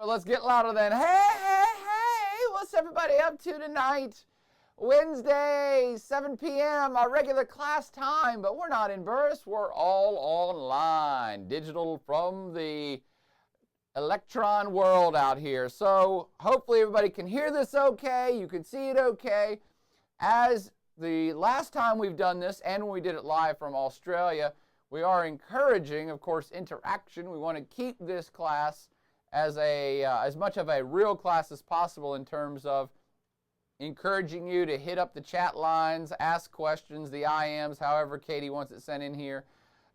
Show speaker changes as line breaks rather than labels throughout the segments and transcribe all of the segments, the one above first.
Well, let's get louder then. Hey, what's everybody up to tonight? Wednesday, 7 p.m., our regular class time, but we're not in Burris. We're all online, digital from the electron world out here. So hopefully everybody can hear this okay. You can see it okay. As the last time we've done this, and when we did it live from Australia, we are encouraging, of course, interaction. We want to keep this class as much of a real class as possible in terms of encouraging you to hit up the chat lines, ask questions, the IMs, however Katie wants it sent in here.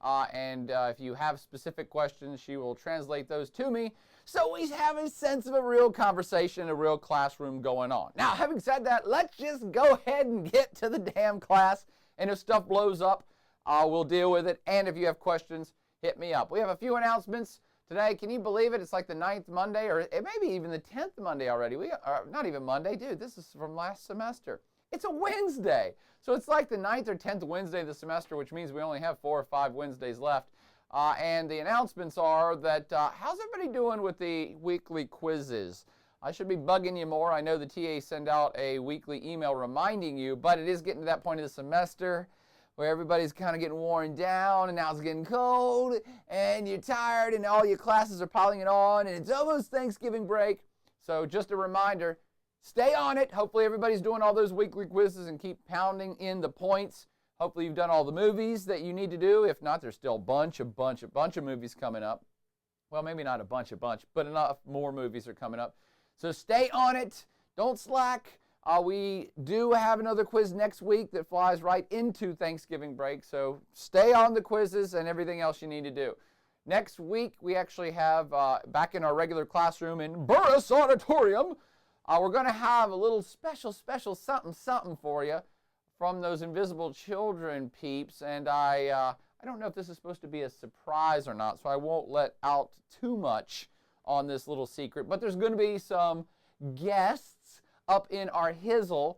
And if you have specific questions, she will translate those to me. So we have a sense of a real conversation, a real classroom going on. Now, having said that, let's just go ahead and get to the damn class. And if stuff blows up, we'll deal with it. And if you have questions, hit me up. We have a few announcements today. Can you believe it? It's like the 9th Monday, or it may be even the 10th Monday already. Not even Monday. Dude, this is from last semester. It's a Wednesday. So it's like the 9th or 10th Wednesday of the semester, which means we only have 4 or 5 Wednesdays left. And the announcements are that, how's everybody doing with the weekly quizzes? I should be bugging you more. I know the TA send out a weekly email reminding you, but it is getting to that point of the semester where everybody's kind of getting worn down, and now it's getting cold, and you're tired, and all your classes are piling it on, and it's almost Thanksgiving break. So just a reminder, stay on it. Hopefully everybody's doing all those weekly quizzes and keep pounding in the points. Hopefully you've done all the movies that you need to do. If not, there's still a bunch of movies coming up. Well, maybe not a bunch, but enough more movies are coming up. So stay on it. Don't slack. We do have another quiz next week that flies right into Thanksgiving break, so stay on the quizzes and everything else you need to do. Next week, we actually have, back in our regular classroom in Burris Auditorium, we're going to have a little special something for you from those Invisible Children peeps, and I don't know if this is supposed to be a surprise or not, so I won't let out too much on this little secret, but there's going to be some guests up in our Hizzle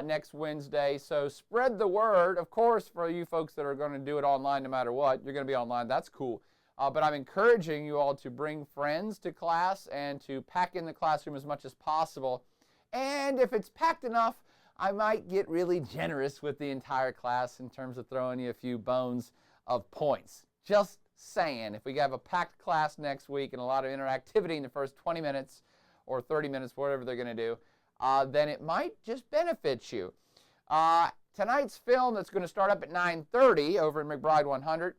next Wednesday. So spread the word. Of course, for you folks that are going to do it online no matter what, you're going to be online. That's cool. But I'm encouraging you all to bring friends to class and to pack in the classroom as much as possible. And if it's packed enough, I might get really generous with the entire class in terms of throwing you a few bones of points. Just saying, if we have a packed class next week and a lot of interactivity in the first 20 minutes or 30 minutes, whatever they're going to do, then it might just benefit you. Tonight's film that's going to start up at 9:30 over in McBride 100,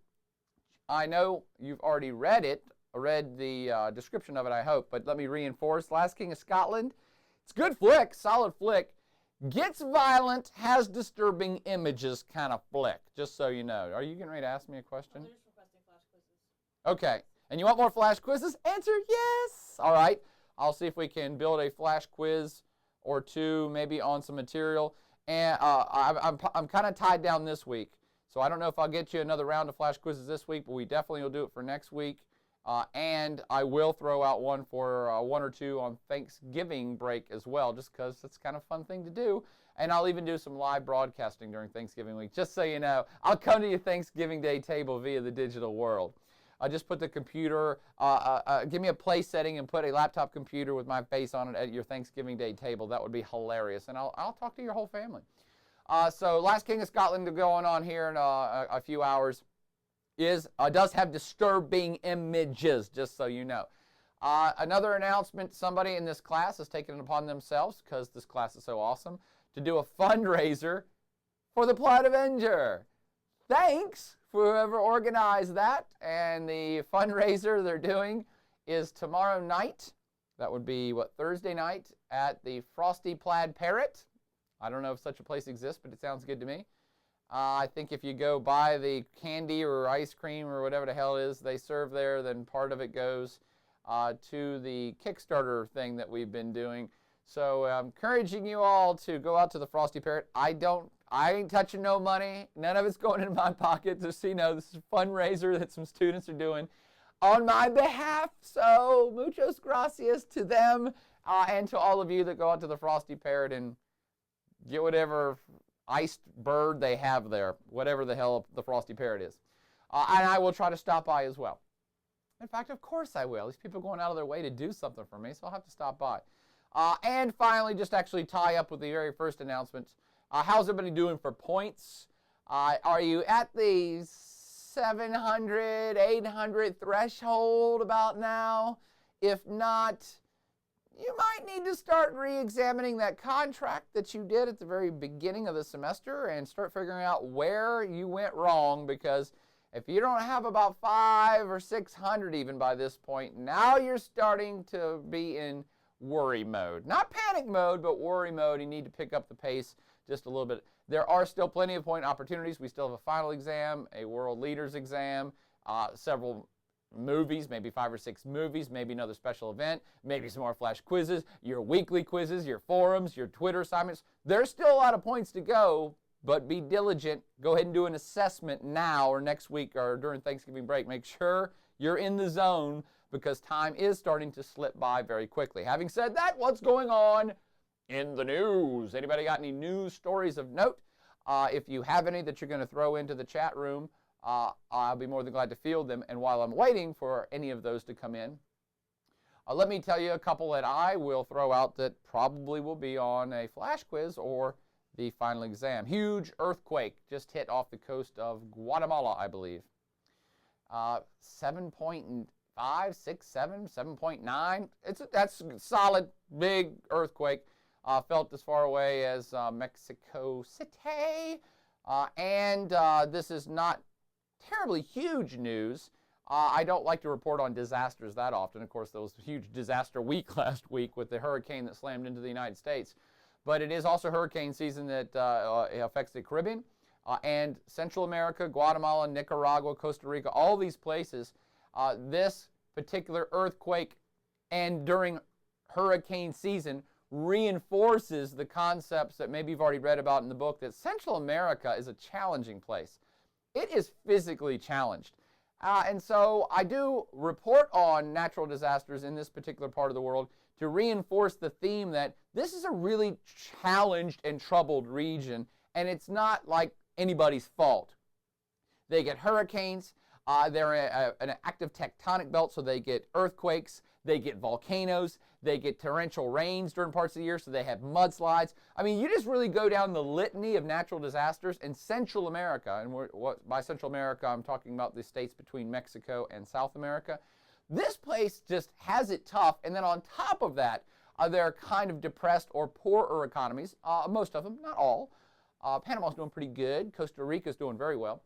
I know you've already read the description of it, I hope, but let me reinforce. Last King of Scotland, it's a good flick, solid flick. Gets violent, has disturbing images kind of flick, just so you know. Are you getting ready to ask me a question?
They're just requesting flash quizzes.
Okay. And you want more flash quizzes? Answer yes. All right. I'll see if we can build a flash quiz or two, maybe on some material. And I'm kind of tied down this week, so I don't know if I'll get you another round of flash quizzes this week, but we definitely will do it for next week. And I will throw out one for 1 or 2 on Thanksgiving break as well, just because it's kind of a fun thing to do. And I'll even do some live broadcasting during Thanksgiving week, just so you know. I'll come to your Thanksgiving Day table via the digital world. I just put the computer, give me a place setting and put a laptop computer with my face on it at your Thanksgiving Day table. That would be hilarious. And I'll talk to your whole family. So Last King of Scotland going on here in a few hours does have disturbing images, just so you know. Another announcement, somebody in this class has taken it upon themselves, because this class is so awesome, to do a fundraiser for the Plot Avenger. Thanks for whoever organized that. And the fundraiser they're doing is tomorrow night. That would be, Thursday night at the Frosty Plaid Parrot. I don't know if such a place exists, but it sounds good to me. I think if you go buy the candy or ice cream or whatever the hell it is they serve there, then part of it goes to the Kickstarter thing that we've been doing. So I'm encouraging you all to go out to the Frosty Parrot. I ain't touching no money. None of it's going in my pocket. Just so you know, this is a fundraiser that some students are doing on my behalf. So muchos gracias to them and to all of you that go out to the Frosty Parrot and get whatever iced bird they have there, whatever the hell the Frosty Parrot is. And I will try to stop by as well. In fact, of course I will. These people are going out of their way to do something for me, so I'll have to stop by. And finally, just actually tie up with the very first announcement. How's everybody doing for points? Are you at the 700, 800 threshold about now? If not, you might need to start re-examining that contract that you did at the very beginning of the semester and start figuring out where you went wrong, because if you don't have about 500 or 600 even by this point, now you're starting to be in worry mode. Not panic mode, but worry mode. You need to pick up the pace just a little bit. There are still plenty of point opportunities. We still have a final exam, a world leaders exam, several movies, maybe 5 or 6 movies, maybe another special event, maybe some more flash quizzes, your weekly quizzes, your forums, your Twitter assignments. There's still a lot of points to go, but be diligent. Go ahead and do an assessment now or next week or during Thanksgiving break. Make sure you're in the zone, because time is starting to slip by very quickly. Having said that, what's going on in the news? Anybody got any news stories of note? If you have any that you're going to throw into the chat room, I'll be more than glad to field them. And while I'm waiting for any of those to come in, let me tell you a couple that I will throw out that probably will be on a flash quiz or the final exam. Huge earthquake just hit off the coast of Guatemala, I believe. 7.5, 6, 7, 7.9. That's a solid, big earthquake. Felt as far away as Mexico City. And this is not terribly huge news. I don't like to report on disasters that often. Of course, there was a huge disaster week last week with the hurricane that slammed into the United States. But it is also hurricane season that affects the Caribbean and Central America, Guatemala, Nicaragua, Costa Rica, all these places. This particular earthquake and during hurricane season reinforces the concepts that maybe you've already read about in the book, that Central America is a challenging place. It is physically challenged. And so I do report on natural disasters in this particular part of the world to reinforce the theme that this is a really challenged and troubled region, and it's not like anybody's fault. They get hurricanes. They're an active tectonic belt, so they get earthquakes. They get volcanoes. They get torrential rains during parts of the year, so they have mudslides. I mean, you just really go down the litany of natural disasters in Central America. And by Central America, I'm talking about the states between Mexico and South America. This place just has it tough. And then on top of that, they're kind of depressed or poorer economies. Most of them, not all. Panama's doing pretty good. Costa Rica's doing very well.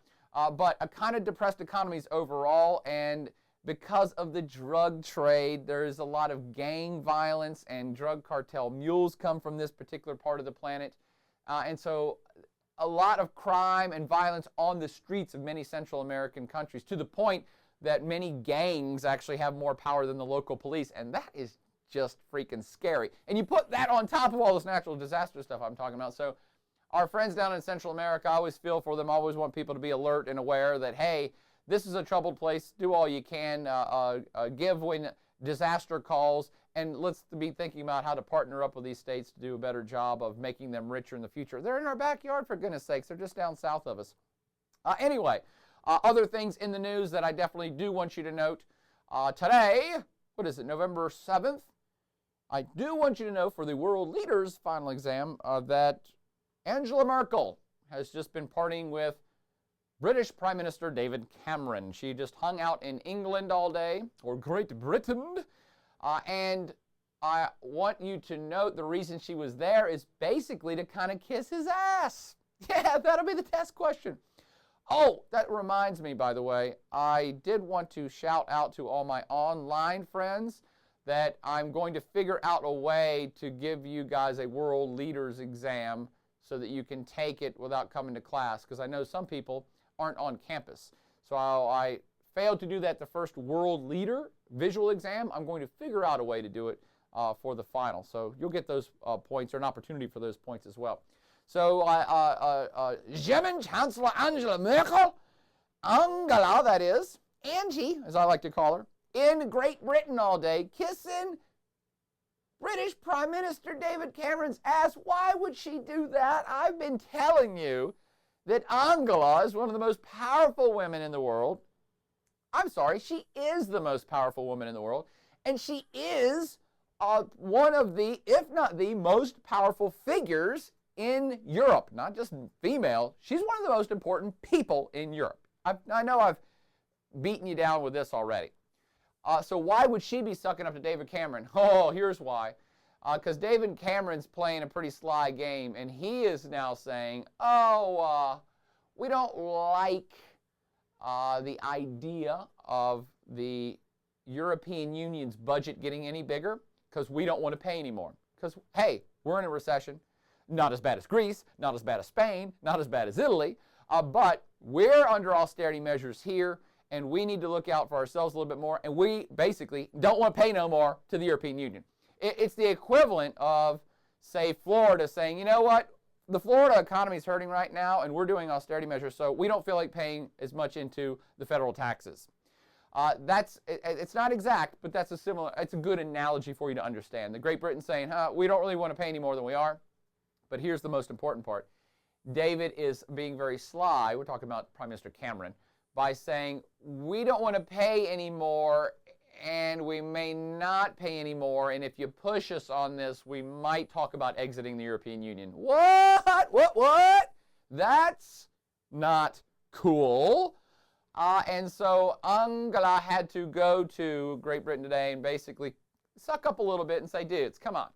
But a kind of depressed economies overall, and because of the drug trade, there's a lot of gang violence, and drug cartel mules come from this particular part of the planet. And so a lot of crime and violence on the streets of many Central American countries, to the point that many gangs actually have more power than the local police, and that is just freaking scary. And you put that on top of all this natural disaster stuff I'm talking about. So our friends down in Central America, I always feel for them. I always want people to be alert and aware that, hey, this is a troubled place. Do all you can. Give when disaster calls. And let's be thinking about how to partner up with these states to do a better job of making them richer in the future. They're in our backyard, for goodness sakes. They're just down south of us. Anyway, other things in the news that I definitely do want you to note. Today, what is it, November 7th? I do want you to know for the World Leaders final exam that Angela Merkel has just been partying with British Prime Minister David Cameron. She just hung out in England all day, or Great Britain, and I want you to note the reason she was there is basically to kind of kiss his ass. Yeah, that'll be the test question. Oh, that reminds me, by the way, I did want to shout out to all my online friends that I'm going to figure out a way to give you guys a World Leaders exam so that you can take it without coming to class, because I know some people aren't on campus. So I failed to do that the first World Leader visual exam. I'm going to figure out a way to do it for the final. So you'll get those points, or an opportunity for those points as well. So German Chancellor Angela Merkel, Angela that is, Angie as I like to call her, in Great Britain all day kissing British Prime Minister David Cameron's ass. Why would she do that? I've been telling you that Angela is one of the most powerful women in the world. I'm sorry, she is the most powerful woman in the world, and she is one of the, if not the most powerful figures in Europe. Not just female, she's one of the most important people in Europe. I know I've beaten you down with this already. So why would she be sucking up to David Cameron? Oh, here's why. Because David Cameron's playing a pretty sly game, and he is now saying, we don't like the idea of the European Union's budget getting any bigger because we don't want to pay anymore. Because, hey, we're in a recession. Not as bad as Greece, not as bad as Spain, not as bad as Italy, but we're under austerity measures here, and we need to look out for ourselves a little bit more, and we basically don't want to pay no more to the European Union. It's the equivalent of, say, Florida saying, you know what, the Florida economy is hurting right now, and we're doing austerity measures, so we don't feel like paying as much into the federal taxes. It's not exact, but it's a good analogy for you to understand. The Great Britain saying, we don't really want to pay any more than we are. But here's the most important part. David is being very sly, we're talking about Prime Minister Cameron, by saying, we don't want to pay any more, and we may not pay any more, and if you push us on this, we might talk about exiting the European Union. What? That's not cool. And so Angela had to go to Great Britain today and basically suck up a little bit and say, dudes, come on.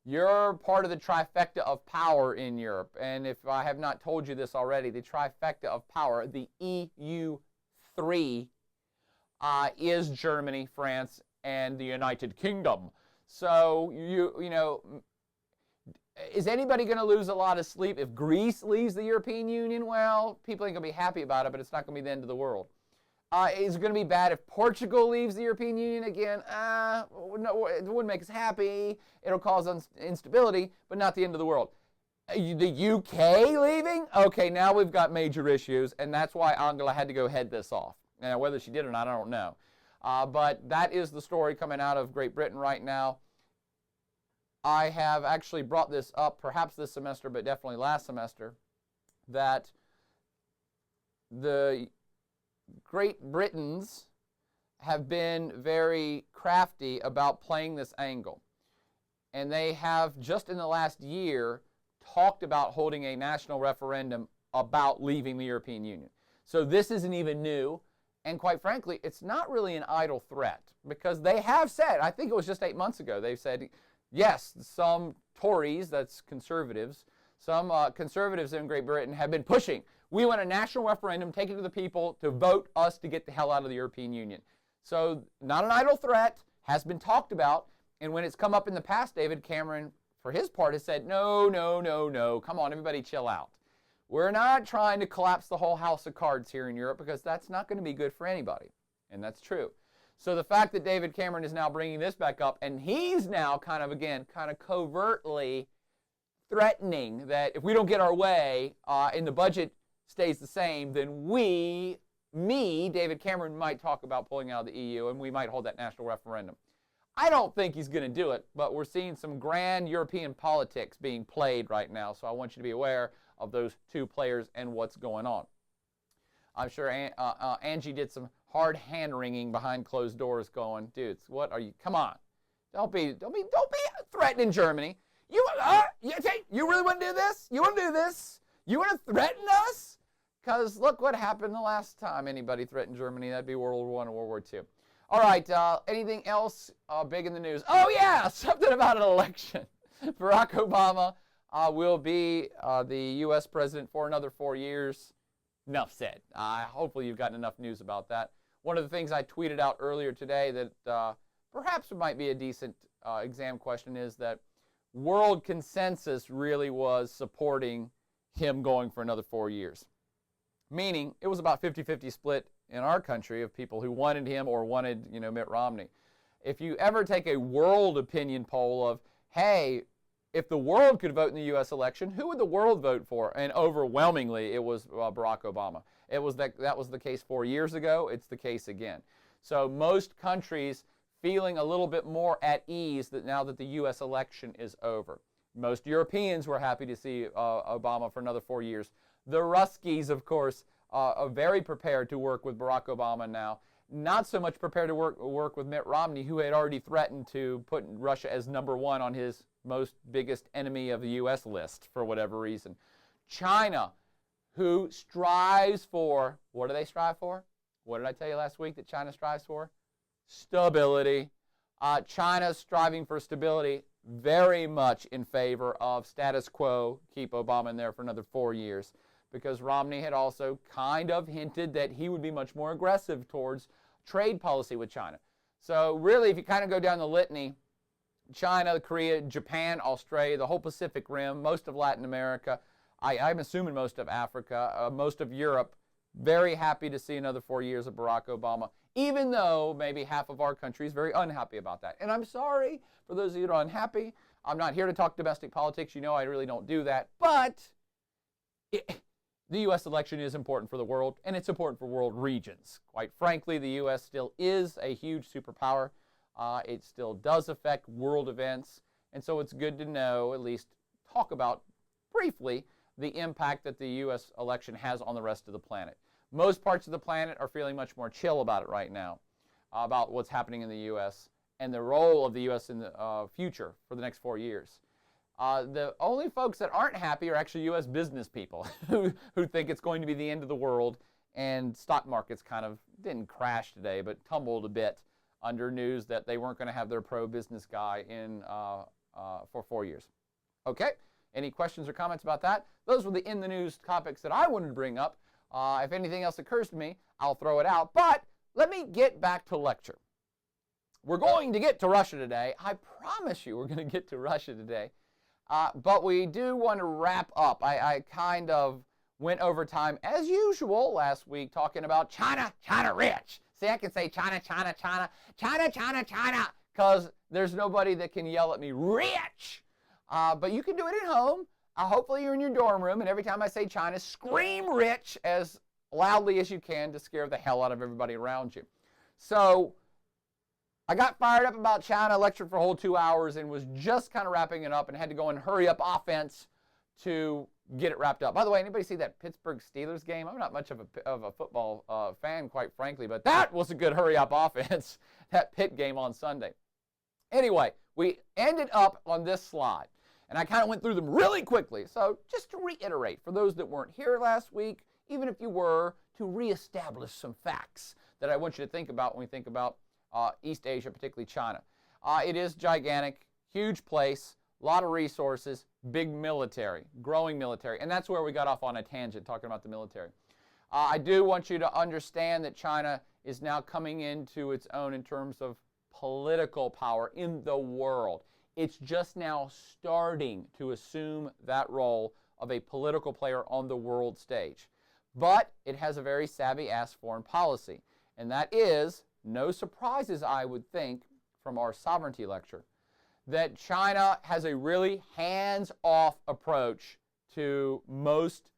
You're part of the trifecta of power in Europe. And if I have not told you this already, the trifecta of power, the EU3, is Germany, France, and the United Kingdom. So, you know, is anybody going to lose a lot of sleep if Greece leaves the European Union? Well, people ain't going to be happy about it, but it's not going to be the end of the world. Is it going to be bad if Portugal leaves the European Union again? No, it wouldn't make us happy. It'll cause instability, but not the end of the world. The UK leaving? Okay, now we've got major issues, and that's why Angela had to go head this off. Now, whether she did or not, I don't know. But that is the story coming out of Great Britain right now. I have actually brought this up, perhaps this semester, but definitely last semester, that the Great Britons have been very crafty about playing this angle. And they have, just in the last year, talked about holding a national referendum about leaving the European Union. So this isn't even new. And quite frankly, it's not really an idle threat, because they have said, I think it was just 8 months ago, they've said, yes, some Tories, that's conservatives, some conservatives in Great Britain have been pushing. We want a national referendum, take it to the people to vote us to get the hell out of the European Union. So not an idle threat, has been talked about. And when it's come up in the past, David Cameron, for his part, has said, no, come on, everybody chill out. We're not trying to collapse the whole house of cards here in Europe, because that's not going to be good for anybody. And that's true. So the fact that David Cameron is now bringing this back up, and he's now kind of covertly threatening that if we don't get our way and the budget stays the same, then David Cameron, might talk about pulling out of the EU, and we might hold that national referendum. I don't think he's going to do it, but we're seeing some grand European politics being played right now, so I want you to be aware of those two players and what's going on. I'm sure Angie did some hard hand-wringing behind closed doors going, dudes, what are you, come on. Don't be threatening Germany. You really want to do this? You want to do this? You want to threaten us? Because look what happened the last time anybody threatened Germany. That'd be World War I and World War II. All right, anything else big in the news? Oh, yeah, something about an election. Barack Obama will be the U.S. president for another 4 years. Enough said. Hopefully you've gotten enough news about that. One of the things I tweeted out earlier today that perhaps might be a decent exam question is that world consensus really was supporting him going for another 4 years. Meaning it was about 50-50 split in our country of people who wanted him or wanted, Mitt Romney. If you ever take a world opinion poll of, hey, if the world could vote in the U.S. election, who would the world vote for? And overwhelmingly, it was Barack Obama. That was the case 4 years ago. It's the case again. So most countries feeling a little bit more at ease that now that the U.S. election is over. Most Europeans were happy to see Obama for another 4 years. The Ruskies, of course, are very prepared to work with Barack Obama now. Not so much prepared to work with Mitt Romney, who had already threatened to put Russia as #1 on his most biggest enemy of the U.S. list for whatever reason. China, who strives for, what do they strive for? What did I tell you last week that China strives for? Stability. China's striving for stability, very much in favor of status quo, keep Obama in there for another 4 years, because Romney had also kind of hinted that he would be much more aggressive towards trade policy with China. So really, if you kind of go down the litany, China, Korea, Japan, Australia, the whole Pacific Rim, most of Latin America, I'm assuming most of Africa, most of Europe, very happy to see another 4 years of Barack Obama, even though maybe half of our country is very unhappy about that. And I'm sorry for those of you that are unhappy. I'm not here to talk domestic politics. You know I really don't do that. But the U.S. election is important for the world, and it's important for world regions. Quite frankly, the U.S. still is a huge superpower. It still does affect world events, and so it's good to know, at least talk about briefly, the impact that the U.S. election has on the rest of the planet. Most parts of the planet are feeling much more chill about it right now, about what's happening in the U.S. and the role of the U.S. in the future for the next 4 years. The only folks that aren't happy are actually U.S. business people who think it's going to be the end of the world, and stock markets kind of didn't crash today, but tumbled a bit under news that they weren't going to have their pro-business guy in for 4 years. Okay, any questions or comments about that? Those were the in the news topics that I wanted to bring up. If anything else occurs to me, I'll throw it out. But let me get back to lecture. We're going to get to Russia today. I promise you we're going to get to Russia today. But we do want to wrap up. I kind of went over time, as usual, last week talking about China, China rich. See, I can say China, China, China, China, China, China, because there's nobody that can yell at me, rich. But you can do it at home. Hopefully you're in your dorm room, and every time I say China, scream rich as loudly as you can to scare the hell out of everybody around you. So I got fired up about China, lectured for a whole 2 hours, and was just kind of wrapping it up and had to go and hurry up offense to get it wrapped up. By the way, anybody see that Pittsburgh Steelers game? I'm not much of a football fan, quite frankly, but that was a good hurry up offense, that Pitt game on Sunday. Anyway, we ended up on this slide, and I kind of went through them really quickly. So just to reiterate, for those that weren't here last week, even if you were, to reestablish some facts that I want you to think about when we think about East Asia, particularly China. It is gigantic, huge place, a lot of resources, big military, growing military, and that's where we got off on a tangent talking about the military. I do want you to understand that China is now coming into its own in terms of political power in the world. It's just now starting to assume that role of a political player on the world stage. But it has a very savvy-ass foreign policy, and that is, no surprises, I would think, from our sovereignty lecture, that China has a really hands-off approach to most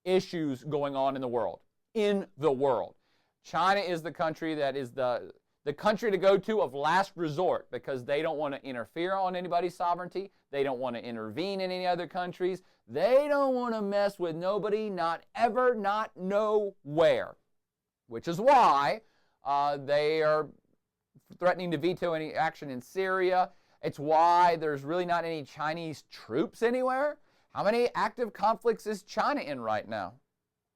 issues going on in the world. China is the country that is the country to go to of last resort, because they don't want to interfere on anybody's sovereignty. They don't want to intervene in any other countries. They don't want to mess with nobody, not ever, not nowhere, which is why they are threatening to veto any action in Syria. It's why there's really not any Chinese troops anywhere. How many active conflicts is China in right now?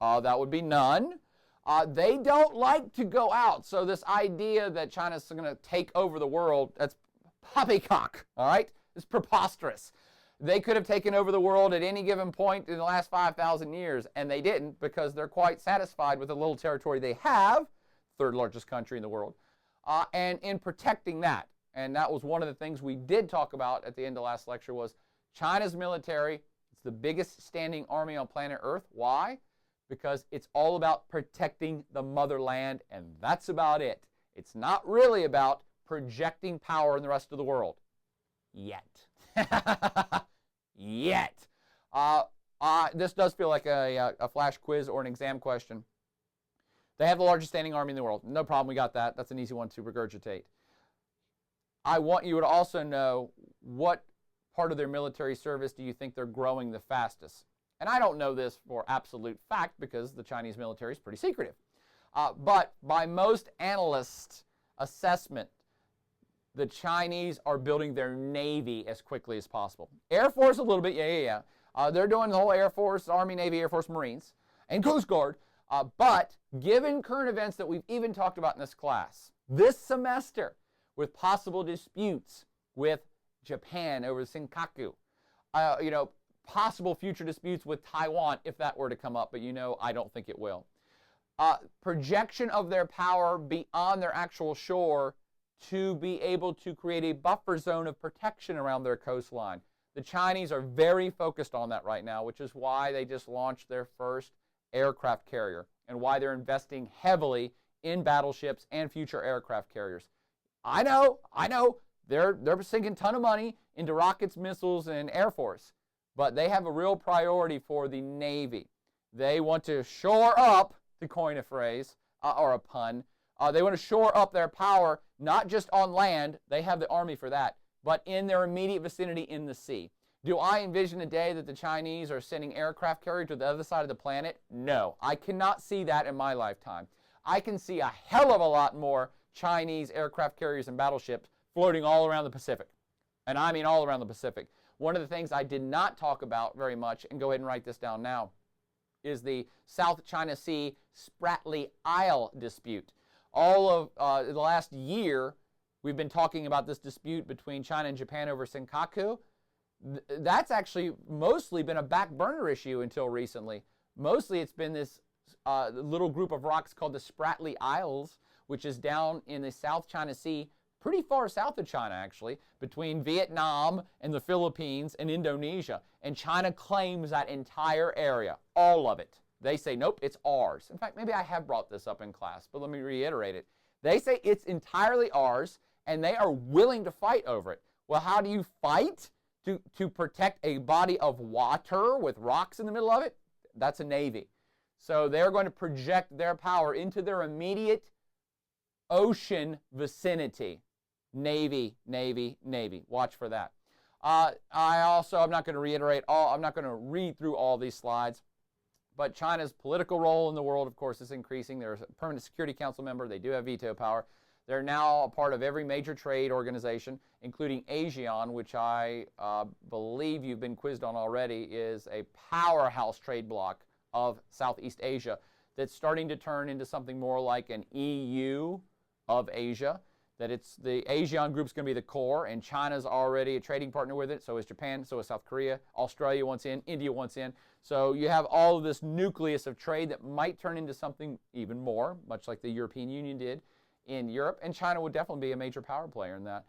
That would be none. They don't like to go out. So this idea that China's going to take over the world, that's poppycock, all right? It's preposterous. They could have taken over the world at any given point in the last 5,000 years, and they didn't, because they're quite satisfied with the little territory they have, third largest country in the world, and in protecting that. And that was one of the things we did talk about at the end of last lecture was China's military. It's the biggest standing army on planet Earth. Why? Because it's all about protecting the motherland, and that's about it. It's not really about projecting power in the rest of the world. Yet. Yet. This does feel like a flash quiz or an exam question. They have the largest standing army in the world. No problem, we got that. That's an easy one to regurgitate. I want you to also know what part of their military service do you think they're growing the fastest. And I don't know this for absolute fact because the Chinese military is pretty secretive. But by most analysts' assessment, the Chinese are building their Navy as quickly as possible. Air Force a little bit, yeah. They're doing the whole Air Force, Army, Navy, Air Force, Marines, and Coast Guard. But given current events that we've even talked about in this class, this semester, with possible disputes with Japan over Senkaku, possible future disputes with Taiwan if that were to come up, but I don't think it will. Projection of their power beyond their actual shore to be able to create a buffer zone of protection around their coastline. The Chinese are very focused on that right now, which is why they just launched their first aircraft carrier and why they're investing heavily in battleships and future aircraft carriers. I know, they're sinking a ton of money into rockets, missiles, and Air Force, but they have a real priority for the Navy. They want to shore up, to coin a phrase, or a pun, they want to shore up their power, not just on land, they have the Army for that, but in their immediate vicinity in the sea. Do I envision a day that the Chinese are sending aircraft carrier to the other side of the planet? No, I cannot see that in my lifetime. I can see a hell of a lot more Chinese aircraft carriers and battleships floating all around the Pacific. And I mean all around the Pacific. One of the things I did not talk about very much, and go ahead and write this down now, is the South China Sea Spratly Isle dispute. All of the last year, we've been talking about this dispute between China and Japan over Senkaku. That's actually mostly been a back burner issue until recently. Mostly it's been this little group of rocks called the Spratly Isles, which is down in the South China Sea, pretty far south of China actually, between Vietnam and the Philippines and Indonesia. And China claims that entire area, all of it. They say, nope, it's ours. In fact, maybe I have brought this up in class, but let me reiterate it. They say it's entirely ours, and they are willing to fight over it. Well, how do you fight to protect a body of water with rocks in the middle of it? That's a Navy. So they're going to project their power into their immediate ocean vicinity. Navy, Navy, Navy. Watch for that. I'm not going to reiterate I'm not going to read through all these slides. But China's political role in the world, of course, is increasing. They're a permanent Security Council member. They do have veto power. They're now a part of every major trade organization, including ASEAN, which I believe you've been quizzed on already, is a powerhouse trade bloc of Southeast Asia that's starting to turn into something more like an EU of Asia. That it's the ASEAN group's going to be the core, and China's already a trading partner with it. So is Japan, so is South Korea. Australia wants in, India wants in. So you have all of this nucleus of trade that might turn into something even more, much like the European Union did in Europe. And China would definitely be a major power player in that.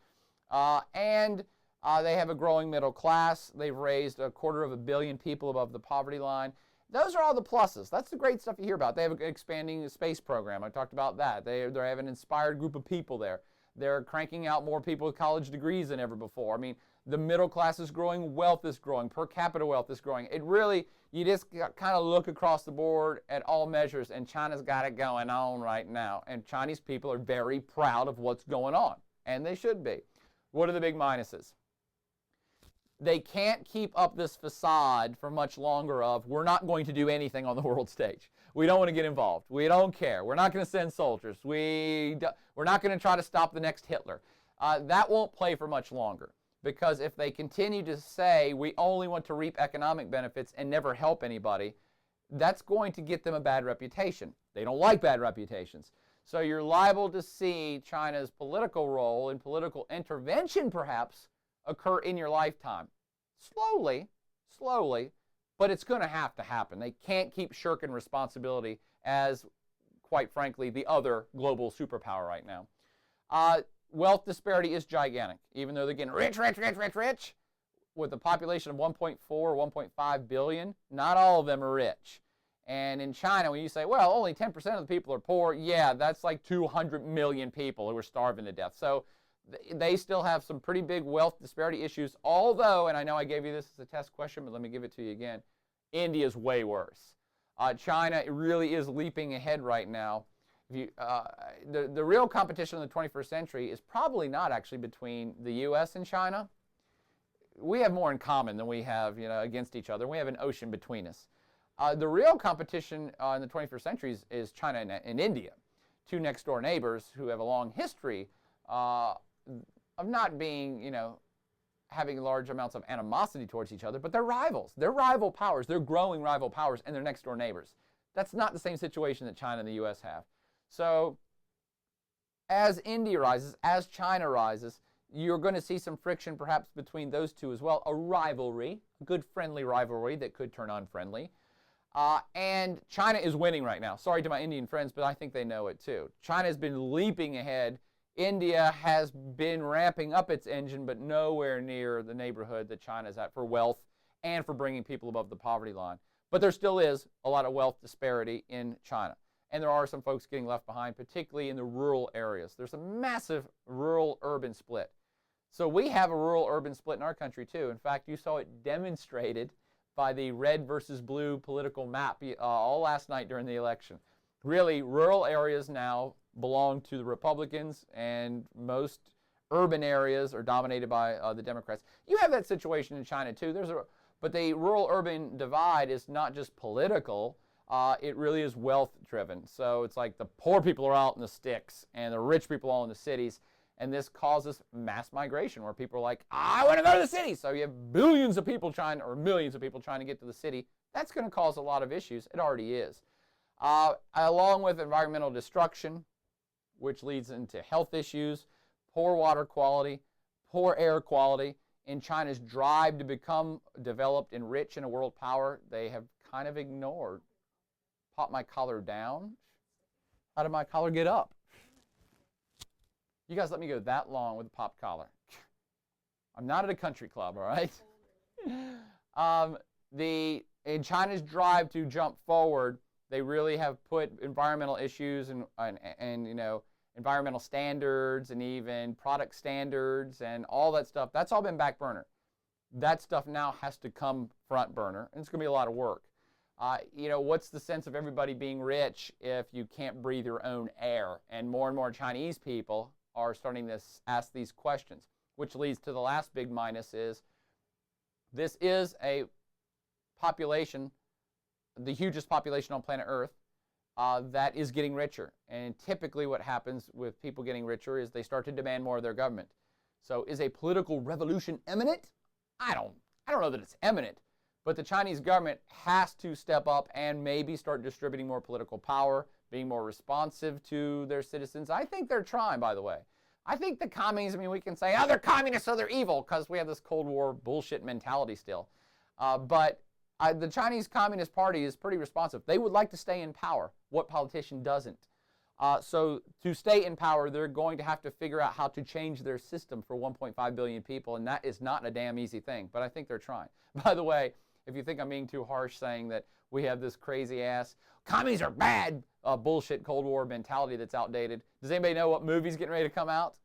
They have a growing middle class. They've raised 250 million people above the poverty line. Those are all the pluses. That's the great stuff you hear about. They have an expanding space program. I talked about that. They have an inspired group of people there. They're cranking out more people with college degrees than ever before. I mean, the middle class is growing, wealth is growing, per capita wealth is growing. It really, you just kind of look across the board at all measures, and China's got it going on right now. And Chinese people are very proud of what's going on, and they should be. What are the big minuses? They can't keep up this facade for much longer of, we're not going to do anything on the world stage. We don't want to get involved. We don't care. We're not going to send soldiers. We're not going to try to stop the next Hitler. That won't play for much longer, because if they continue to say we only want to reap economic benefits and never help anybody, that's going to get them a bad reputation. They don't like bad reputations. So you're liable to see China's political role and political intervention perhaps occur in your lifetime. Slowly, but it's going to happen. They can't keep shirking responsibility as, quite frankly, the other global superpower right now. Wealth disparity is gigantic. Even though they're getting rich, with a population of 1.4 or 1.5 billion, not all of them are rich. And in China, when you say, well, only 10% of the people are poor, yeah, that's like 200 million people who are starving to death. So they still have some pretty big wealth disparity issues, although, and I know I gave you this as a test question, but let me give it to you again, India's way worse. China really is leaping ahead right now. The real competition in the 21st century is probably not actually between the U.S. and China. we have more in common than we have, against each other. We have an ocean between us. The real competition in the 21st century is China and India, two next-door neighbors who have a long history of not being, having large amounts of animosity towards each other, but they're rivals. They're rival powers. They're growing rival powers, and they're next-door neighbors. That's not the same situation that China and the U.S. have. So as India rises, as China rises, you're going to see some friction perhaps between those two as well, a rivalry, a good friendly rivalry that could turn unfriendly. And China is winning right now. Sorry to my Indian friends, but I think they know it too. China has been leaping ahead. India has been ramping up its engine, but nowhere near the neighborhood that China is at for wealth and for bringing people above the poverty line. But there still is a lot of wealth disparity in China. And there are some folks getting left behind, particularly in the rural areas. There's a massive rural-urban split. So we have a rural-urban split in our country too. In fact, you saw it demonstrated by the red versus blue political map all last night during the election. Really, rural areas now belong to the Republicans, and most urban areas are dominated by the Democrats. You have that situation in China too. But the rural-urban divide is not just political. It really is wealth-driven. So it's like the poor people are out in the sticks, and the rich people are all in the cities. And this causes mass migration where people are like, I want to go to the city. So you have millions of people trying to get to the city. That's going to cause a lot of issues. It already is. Along with environmental destruction, which leads into health issues, poor water quality, poor air quality. In China's drive to become developed and rich in a world power, they have kind of ignored. Pop my collar down. How did my collar get up? You guys let me go that long with a pop collar. I'm not at a country club, all right? In China's drive to jump forward, they really have put environmental issues and environmental standards and even product standards and all that stuff. That's all been back burner. That stuff now has to come front burner, and it's going to be a lot of work. What's the sense of everybody being rich if you can't breathe your own air? And more Chinese people are starting to ask these questions, which leads to the last big minus is this is a population, the hugest population on planet Earth, that is getting richer. And typically what happens with people getting richer is they start to demand more of their government. So is a political revolution imminent? I don't know that it's imminent, but the Chinese government has to step up and maybe start distributing more political power, being more responsive to their citizens. I think they're trying, by the way. I think the communists, we can say, they're communists, so they're evil, because we have this Cold War bullshit mentality still. But the Chinese Communist Party is pretty responsive. They would like to stay in power. What politician doesn't? So to stay in power, they're going to have to figure out how to change their system for 1.5 billion people, and that is not a damn easy thing, but I think they're trying. By the way, if you think I'm being too harsh saying that we have this crazy-ass, commies are bad, bullshit Cold War mentality that's outdated, does anybody know what movie's getting ready to come out?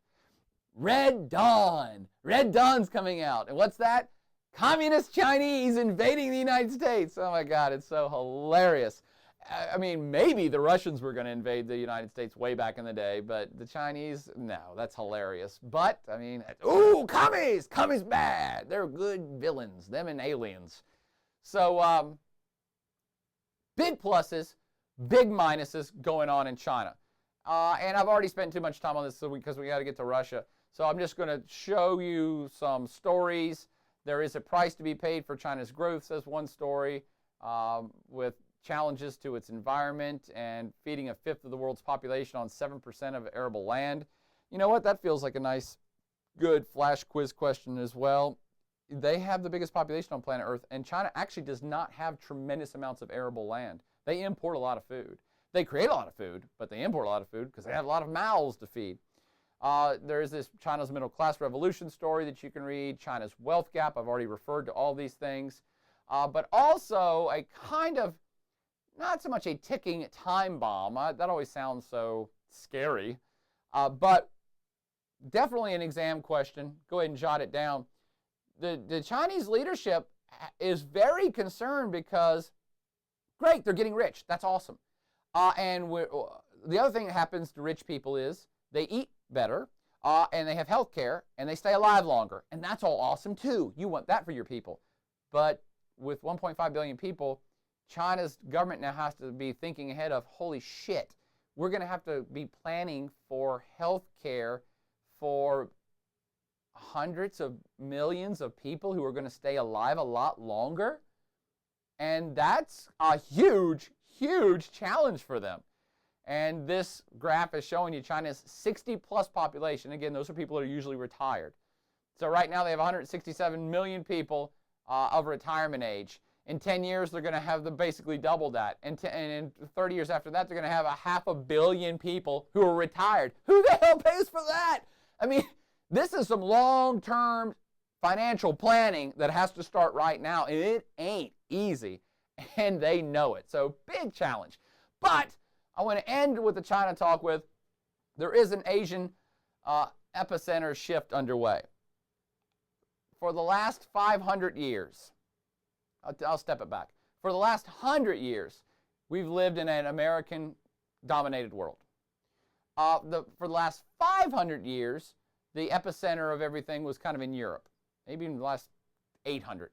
Red Dawn. Red Dawn's coming out. And what's that? Communist Chinese invading the United States. Oh my God, it's so hilarious. Maybe the Russians were going to invade the United States way back in the day, but the Chinese, no, that's hilarious. But, ooh, commies! Commies bad. They're good villains, them and aliens. So, big pluses, big minuses going on in China. And I've already spent too much time on this because we got to get to Russia. So I'm just going to show you some stories. There is a price to be paid for China's growth, says one story, with challenges to its environment and feeding a fifth of the world's population on 7% of arable land. You know what? That feels like a nice, good flash quiz question as well. They have the biggest population on planet Earth, and China actually does not have tremendous amounts of arable land. They import a lot of food. They create a lot of food, but they import a lot of food because they have a lot of mouths to feed. There's this China's middle class revolution story that you can read, China's wealth gap. I've already referred to all these things. But also a kind of, not so much a ticking time bomb. That always sounds so scary. But definitely an exam question. Go ahead and jot it down. The Chinese leadership is very concerned because, great, they're getting rich. That's awesome. And the other thing that happens to rich people is they eat better. and they have health care, and they stay alive longer. And that's all awesome, too. You want that for your people. But with 1.5 billion people, China's government now has to be thinking ahead of, holy shit, we're going to have to be planning for health care for hundreds of millions of people who are going to stay alive a lot longer. And that's a huge, huge challenge for them. And this graph is showing you China's 60-plus population. Again, those are people that are usually retired. So right now they have 167 million people of retirement age. In 10 years, they're going to have basically double that. And in 30 years after that, they're going to have 500 million people who are retired. Who the hell pays for that? I mean, this is some long-term financial planning that has to start right now, and it ain't easy, and they know it. So big challenge. But I want to end with the China talk with, there is an Asian epicenter shift underway. For the last 500 years, I'll step it back. For the last 100 years, we've lived in an American-dominated world. For the last 500 years, the epicenter of everything was kind of in Europe, maybe in the last 800.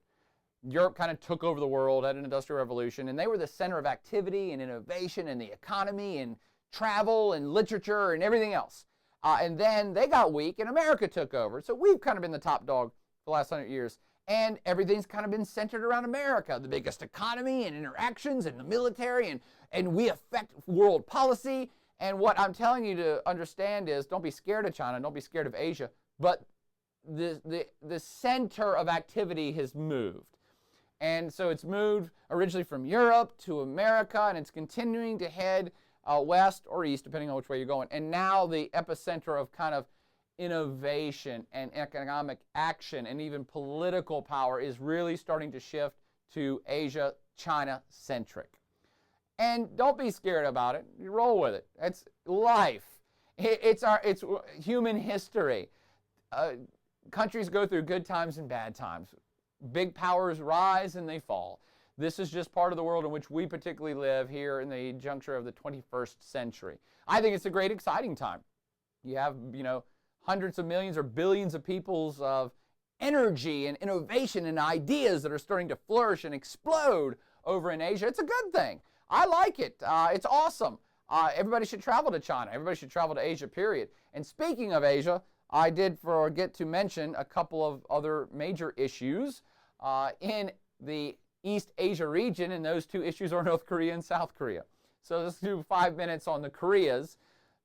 Europe kind of took over the world, had an industrial revolution, and they were the center of activity and innovation and the economy and travel and literature and everything else. And then they got weak and America took over. So we've kind of been the top dog for the last 100 years. And everything's kind of been centered around America, the biggest economy and interactions and the military, and we affect world policy. And what I'm telling you to understand is, don't be scared of China, don't be scared of Asia, but the center of activity has moved. And so it's moved originally from Europe to America, and it's continuing to head west or east, depending on which way you're going. And now the epicenter of kind of innovation and economic action and even political power is really starting to shift to Asia, China-centric. And don't be scared about it. You roll with it. It's life. It's human history. Countries go through good times and bad times. Big powers rise and they fall. This is just part of the world in which we particularly live here in the juncture of the 21st century. I think it's a great, exciting time. You have, hundreds of millions or billions of people's of energy and innovation and ideas that are starting to flourish and explode over in Asia. It's a good thing. I like it. It's awesome. Everybody should travel to China. Everybody should travel to Asia, period. And speaking of Asia, I did forget to mention a couple of other major issues in the East Asia region, and those two issues are North Korea and South Korea. So let's do 5 minutes on the Koreas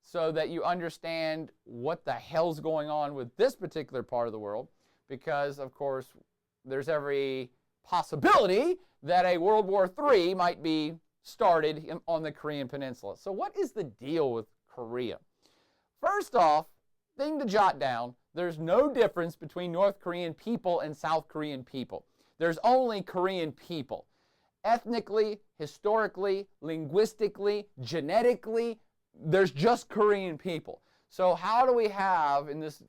so that you understand what the hell's going on with this particular part of the world, because, of course, there's every possibility that a World War III might be started on the Korean Peninsula. So what is the deal with Korea? First off, thing to jot down, there's no difference between North Korean people and South Korean people. There's only Korean people. Ethnically, historically, linguistically, genetically, there's just Korean people. So how do we have, in this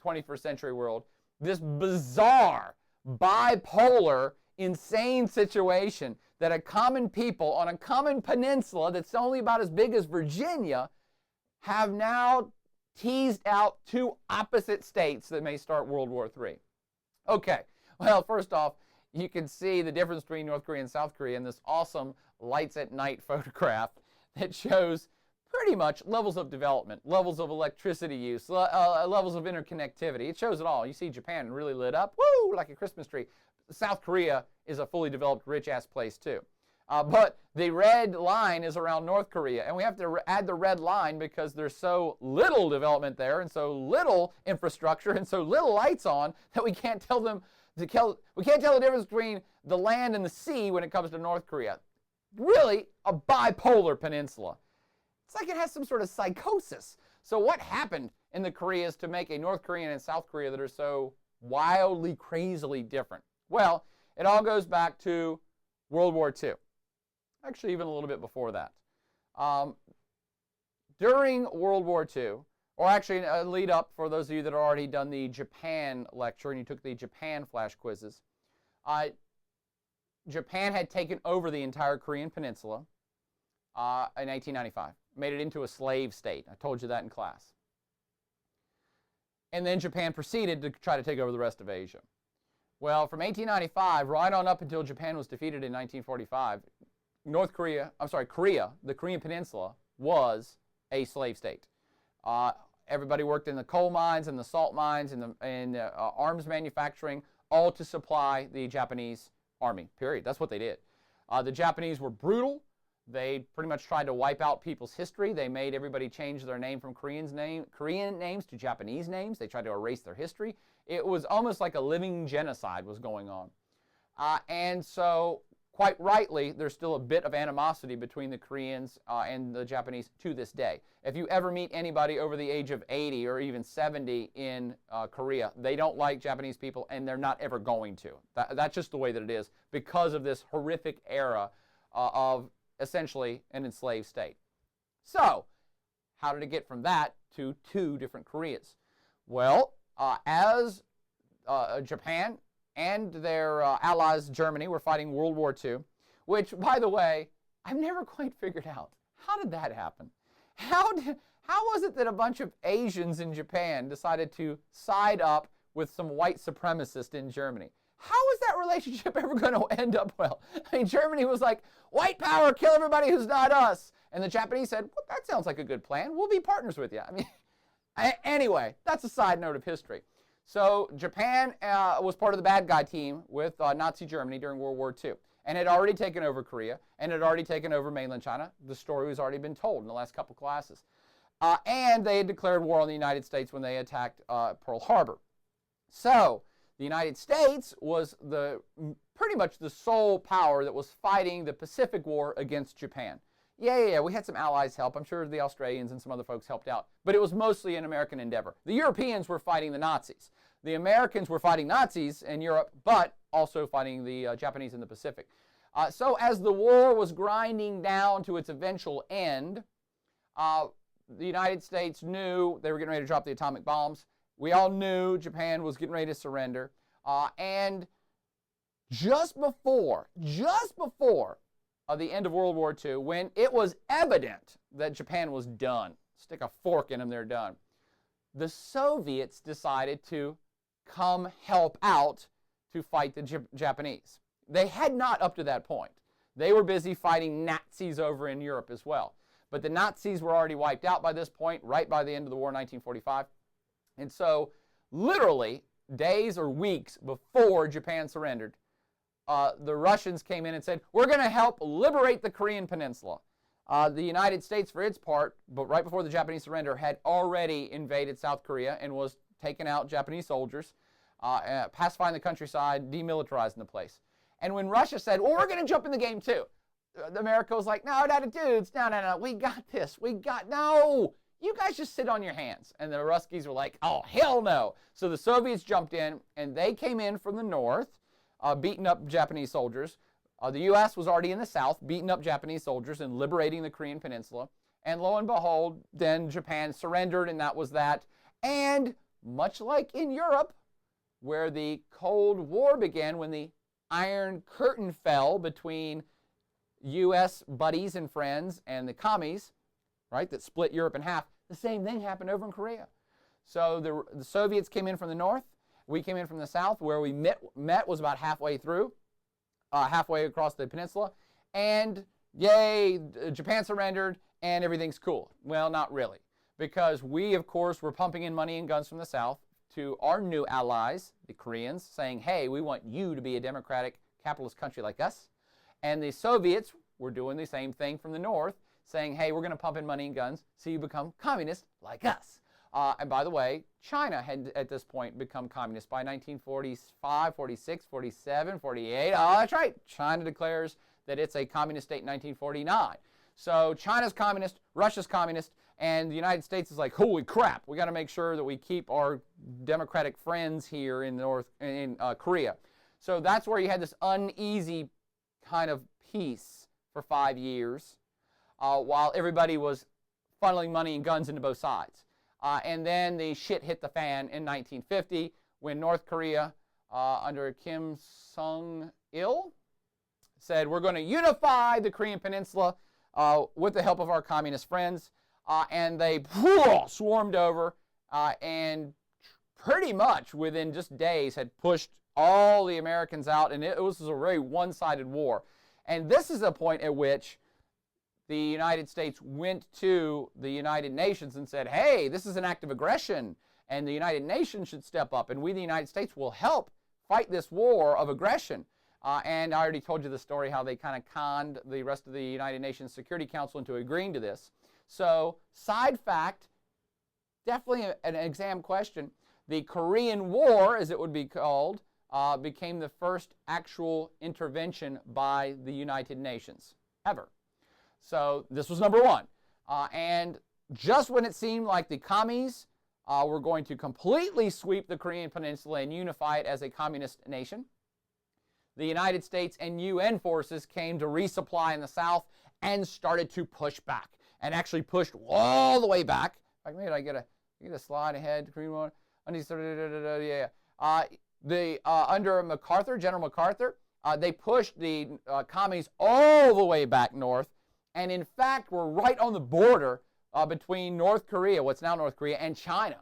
21st century world, this bizarre, bipolar, insane situation that a common people on a common peninsula that's only about as big as Virginia have now teased out two opposite states that may start World War III? Okay, well, first off, you can see the difference between North Korea and South Korea in this awesome lights at night photograph that shows pretty much levels of development, levels of electricity use, levels of interconnectivity. It shows it all. You see Japan really lit up, woo, like a Christmas tree. South Korea is a fully developed, rich-ass place too. But the red line is around North Korea, and we have to add the red line because there's so little development there and so little infrastructure and so little lights on that we can't tell the difference between the land and the sea when it comes to North Korea. Really a bipolar peninsula. It's like it has some sort of psychosis. So what happened in the Koreas to make a North Korean and South Korea that are so wildly, crazily different? Well, it all goes back to World War II. Actually, even a little bit before that. During World War II, or actually a lead up for those of you that have already done the Japan lecture and you took the Japan flash quizzes, Japan had taken over the entire Korean peninsula in 1895, made it into a slave state. I told you that in class. and then Japan proceeded to try to take over the rest of Asia. Well, from 1895 right on up until Japan was defeated in 1945, Korea, the Korean Peninsula, was a slave state. Everybody worked in the coal mines and the salt mines and the arms manufacturing, all to supply the Japanese army, period. That's what they did. The Japanese were brutal. They pretty much tried to wipe out people's history. They made everybody change their name from Korean names to Japanese names. They tried to erase their history. It was almost like a living genocide was going on. And so, quite rightly, there's still a bit of animosity between the Koreans and the Japanese to this day. If you ever meet anybody over the age of 80 or even 70 in Korea, they don't like Japanese people, and they're not ever going to. That's just the way that it is because of this horrific era of essentially an enslaved state. So, how did it get from that to two different Koreas? Well, as Japan and their allies, Germany, were fighting World War II, which, by the way, I've never quite figured out. How did that happen? How was it that a bunch of Asians in Japan decided to side up with some white supremacists in Germany? How is that relationship ever going to end up well? I mean, Germany was like, white power, kill everybody who's not us. And the Japanese said, well, that sounds like a good plan. We'll be partners with you. I mean, anyway, that's a side note of history. So Japan was part of the bad guy team with Nazi Germany during World War II and had already taken over Korea and had already taken over mainland China. The story has already been told in the last couple classes. And they had declared war on the United States when they attacked Pearl Harbor. So the United States was pretty much the sole power that was fighting the Pacific War against Japan. Yeah, we had some allies help. I'm sure the Australians and some other folks helped out. But it was mostly an American endeavor. The Europeans were fighting the Nazis. The Americans were fighting Nazis in Europe, but also fighting the Japanese in the Pacific. So as the war was grinding down to its eventual end, the United States knew they were getting ready to drop the atomic bombs. We all knew Japan was getting ready to surrender. And just before the end of World War II, when it was evident that Japan was done, stick a fork in them, they're done, the Soviets decided to come help out to fight the Japanese. They had not up to that point. They were busy fighting Nazis over in Europe as well. But the Nazis were already wiped out by this point, right by the end of the war in 1945. And so, literally, days or weeks before Japan surrendered, the Russians came in and said, we're going to help liberate the Korean Peninsula. The United States, for its part, but right before the Japanese surrender, had already invaded South Korea and was taking out Japanese soldiers, pacifying the countryside, demilitarizing the place. And when Russia said, well, we're going to jump in the game too, America was like, no, dudes, no, we got this. No, you guys just sit on your hands. And the Ruskies were like, oh, hell no. So the Soviets jumped in, and they came in from the north, beating up Japanese soldiers. The U.S. was already in the south, beating up Japanese soldiers and liberating the Korean Peninsula. And lo and behold, then Japan surrendered, and that was that. And much like in Europe, where the Cold War began, when the Iron Curtain fell between U.S. buddies and friends and the commies, right, that split Europe in half, the same thing happened over in Korea. So the Soviets came in from the north. We came in from the south. Where we met was about halfway through, halfway across the peninsula. And yay, Japan surrendered and everything's cool. Well, not really. Because we, of course, were pumping in money and guns from the south to our new allies, the Koreans, saying, hey, we want you to be a democratic capitalist country like us. And the Soviets were doing the same thing from the north, saying, hey, we're going to pump in money and guns so you become communist like us. And by the way, China had at this point become communist by 1945, 46, 47, 48. Oh, that's right. China declares that it's a communist state in 1949. So China's communist, Russia's communist, and the United States is like, holy crap, we got to make sure that we keep our democratic friends here in Korea. So that's where you had this uneasy kind of peace for 5 years while everybody was funneling money and guns into both sides. And then the shit hit the fan in 1950 when North Korea, under Kim Jong-il, said, we're going to unify the Korean Peninsula with the help of our communist friends. And they swarmed over and pretty much within just days had pushed all the Americans out, and it was a very one-sided war. And this is a point at which the United States went to the United Nations and said, hey, this is an act of aggression, and the United Nations should step up, and we, the United States, will help fight this war of aggression. And I already told you the story how they kind of conned the rest of the United Nations Security Council into agreeing to this. So, side fact, definitely an exam question. The Korean War, as it would be called, became the first actual intervention by the United Nations ever. So this was number one. And just when it seemed like the commies were going to completely sweep the Korean Peninsula and unify it as a communist nation, the United States and UN forces came to resupply in the South and started to push back, and actually pushed all the way back. In fact, maybe I get a slide ahead. Korean War. Under MacArthur, General MacArthur, they pushed the commies all the way back north, and in fact were right on the border between North Korea, what's now North Korea, and China.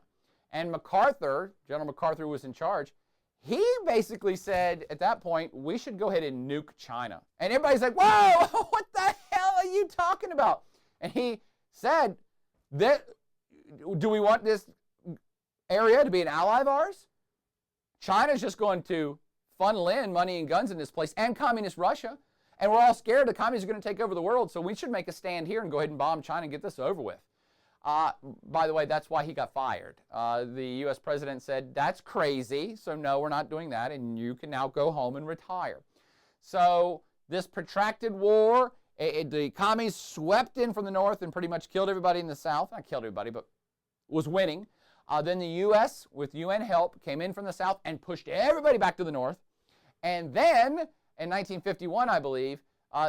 And MacArthur, General MacArthur, who was in charge, he basically said at that point, we should go ahead and nuke China. And everybody's like, whoa, what the hell are you talking about? And he said, do we want this area to be an ally of ours? China's just going to funnel in money and guns in this place, and communist Russia. And we're all scared the communists are going to take over the world, so we should make a stand here and go ahead and bomb China and get this over with. By the way, that's why he got fired. The U.S. president said, that's crazy, so no, we're not doing that, and you can now go home and retire. So this protracted war, the commies swept in from the north and pretty much killed everybody in the south. Not killed everybody, but was winning. Then the U.S., with UN help, came in from the south and pushed everybody back to the north. And then, in 1951, I believe,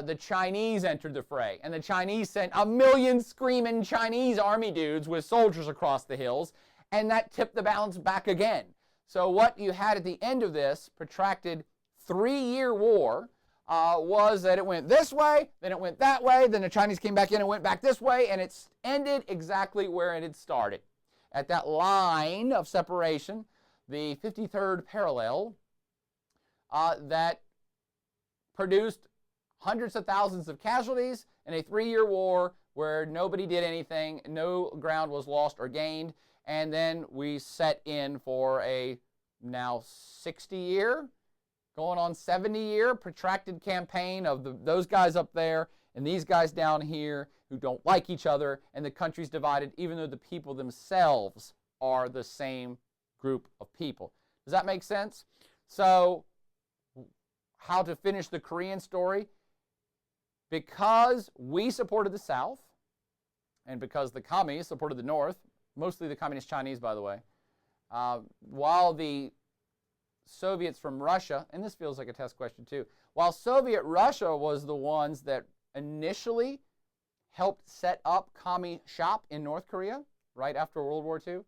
the Chinese entered the fray. And the Chinese sent 1 million screaming Chinese army dudes with soldiers across the hills. And that tipped the balance back again. So what you had at the end of this protracted 3-year war was that it went this way, then it went that way, then the Chinese came back in and went back this way, and it ended exactly where it had started. At that line of separation, the 53rd parallel, that produced hundreds of thousands of casualties in a 3-year war where nobody did anything, no ground was lost or gained, and then we set in for a now 60-year, going on 70-year protracted campaign of those guys up there and these guys down here who don't like each other, and the country's divided even though the people themselves are the same group of people. Does that make sense? So, how to finish the Korean story? Because we supported the South, and because the commies supported the North, mostly the Communist Chinese, by the way, while the Soviets from Russia, and this feels like a test question too, while Soviet Russia was the ones that initially helped set up commie shop in North Korea right after World War II,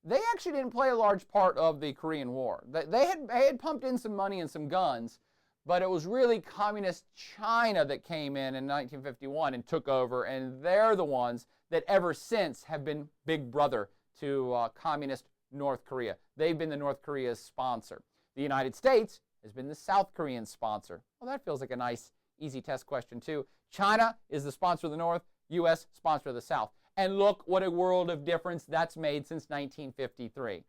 they actually didn't play a large part of the Korean War. They had pumped in some money and some guns, but it was really communist China that came in 1951 and took over, and they're the ones that ever since have been big brother to communist North Korea. They've been the North Korea's sponsor. The United States has been the South Korean sponsor. Well, that feels like a nice, easy test question too. China is the sponsor of the North, U.S. sponsor of the South. And look what a world of difference that's made since 1953.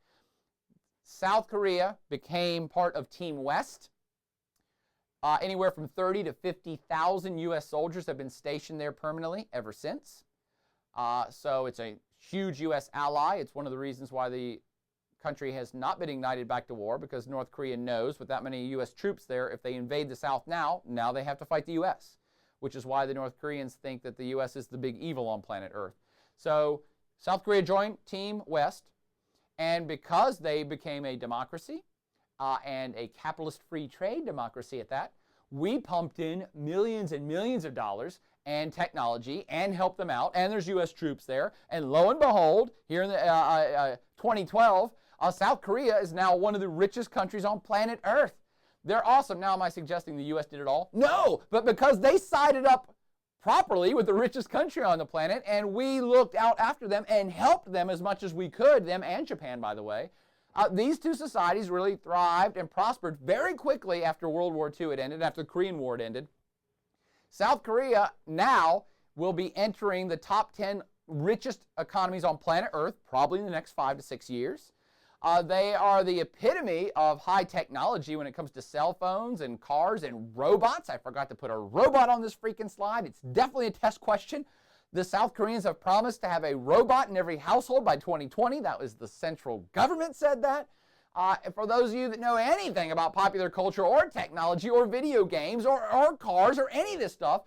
South Korea became part of Team West. Anywhere from 30 to 50,000 U.S. soldiers have been stationed there permanently ever since. So it's a huge U.S. ally. It's one of the reasons why the country has not been ignited back to war, because North Korea knows with that many U.S. troops there, if they invade the South now they have to fight the U.S., which is why the North Koreans think that the U.S. is the big evil on planet Earth. So South Korea joined Team West, and because they became a democracy, and a capitalist free trade democracy at that, we pumped in millions and millions of dollars and technology and helped them out, and there's U.S. troops there, and lo and behold, here in the 2012, South Korea is now one of the richest countries on planet Earth. They're awesome. Now, am I suggesting the U.S. did it all? No, but because they sided up properly with the richest country on the planet, and we looked out after them and helped them as much as we could, them and Japan, by the way, These two societies really thrived and prospered very quickly after World War II had ended, after the Korean War had ended. South Korea now will be entering the top 10 richest economies on planet Earth, probably in the next 5 to 6 years. They are the epitome of high technology when it comes to cell phones and cars and robots. I forgot to put a robot on this freaking slide. It's definitely a test question. The South Koreans have promised to have a robot in every household by 2020. That was the central government said that. For those of you that know anything about popular culture or technology or video games or cars or any of this stuff,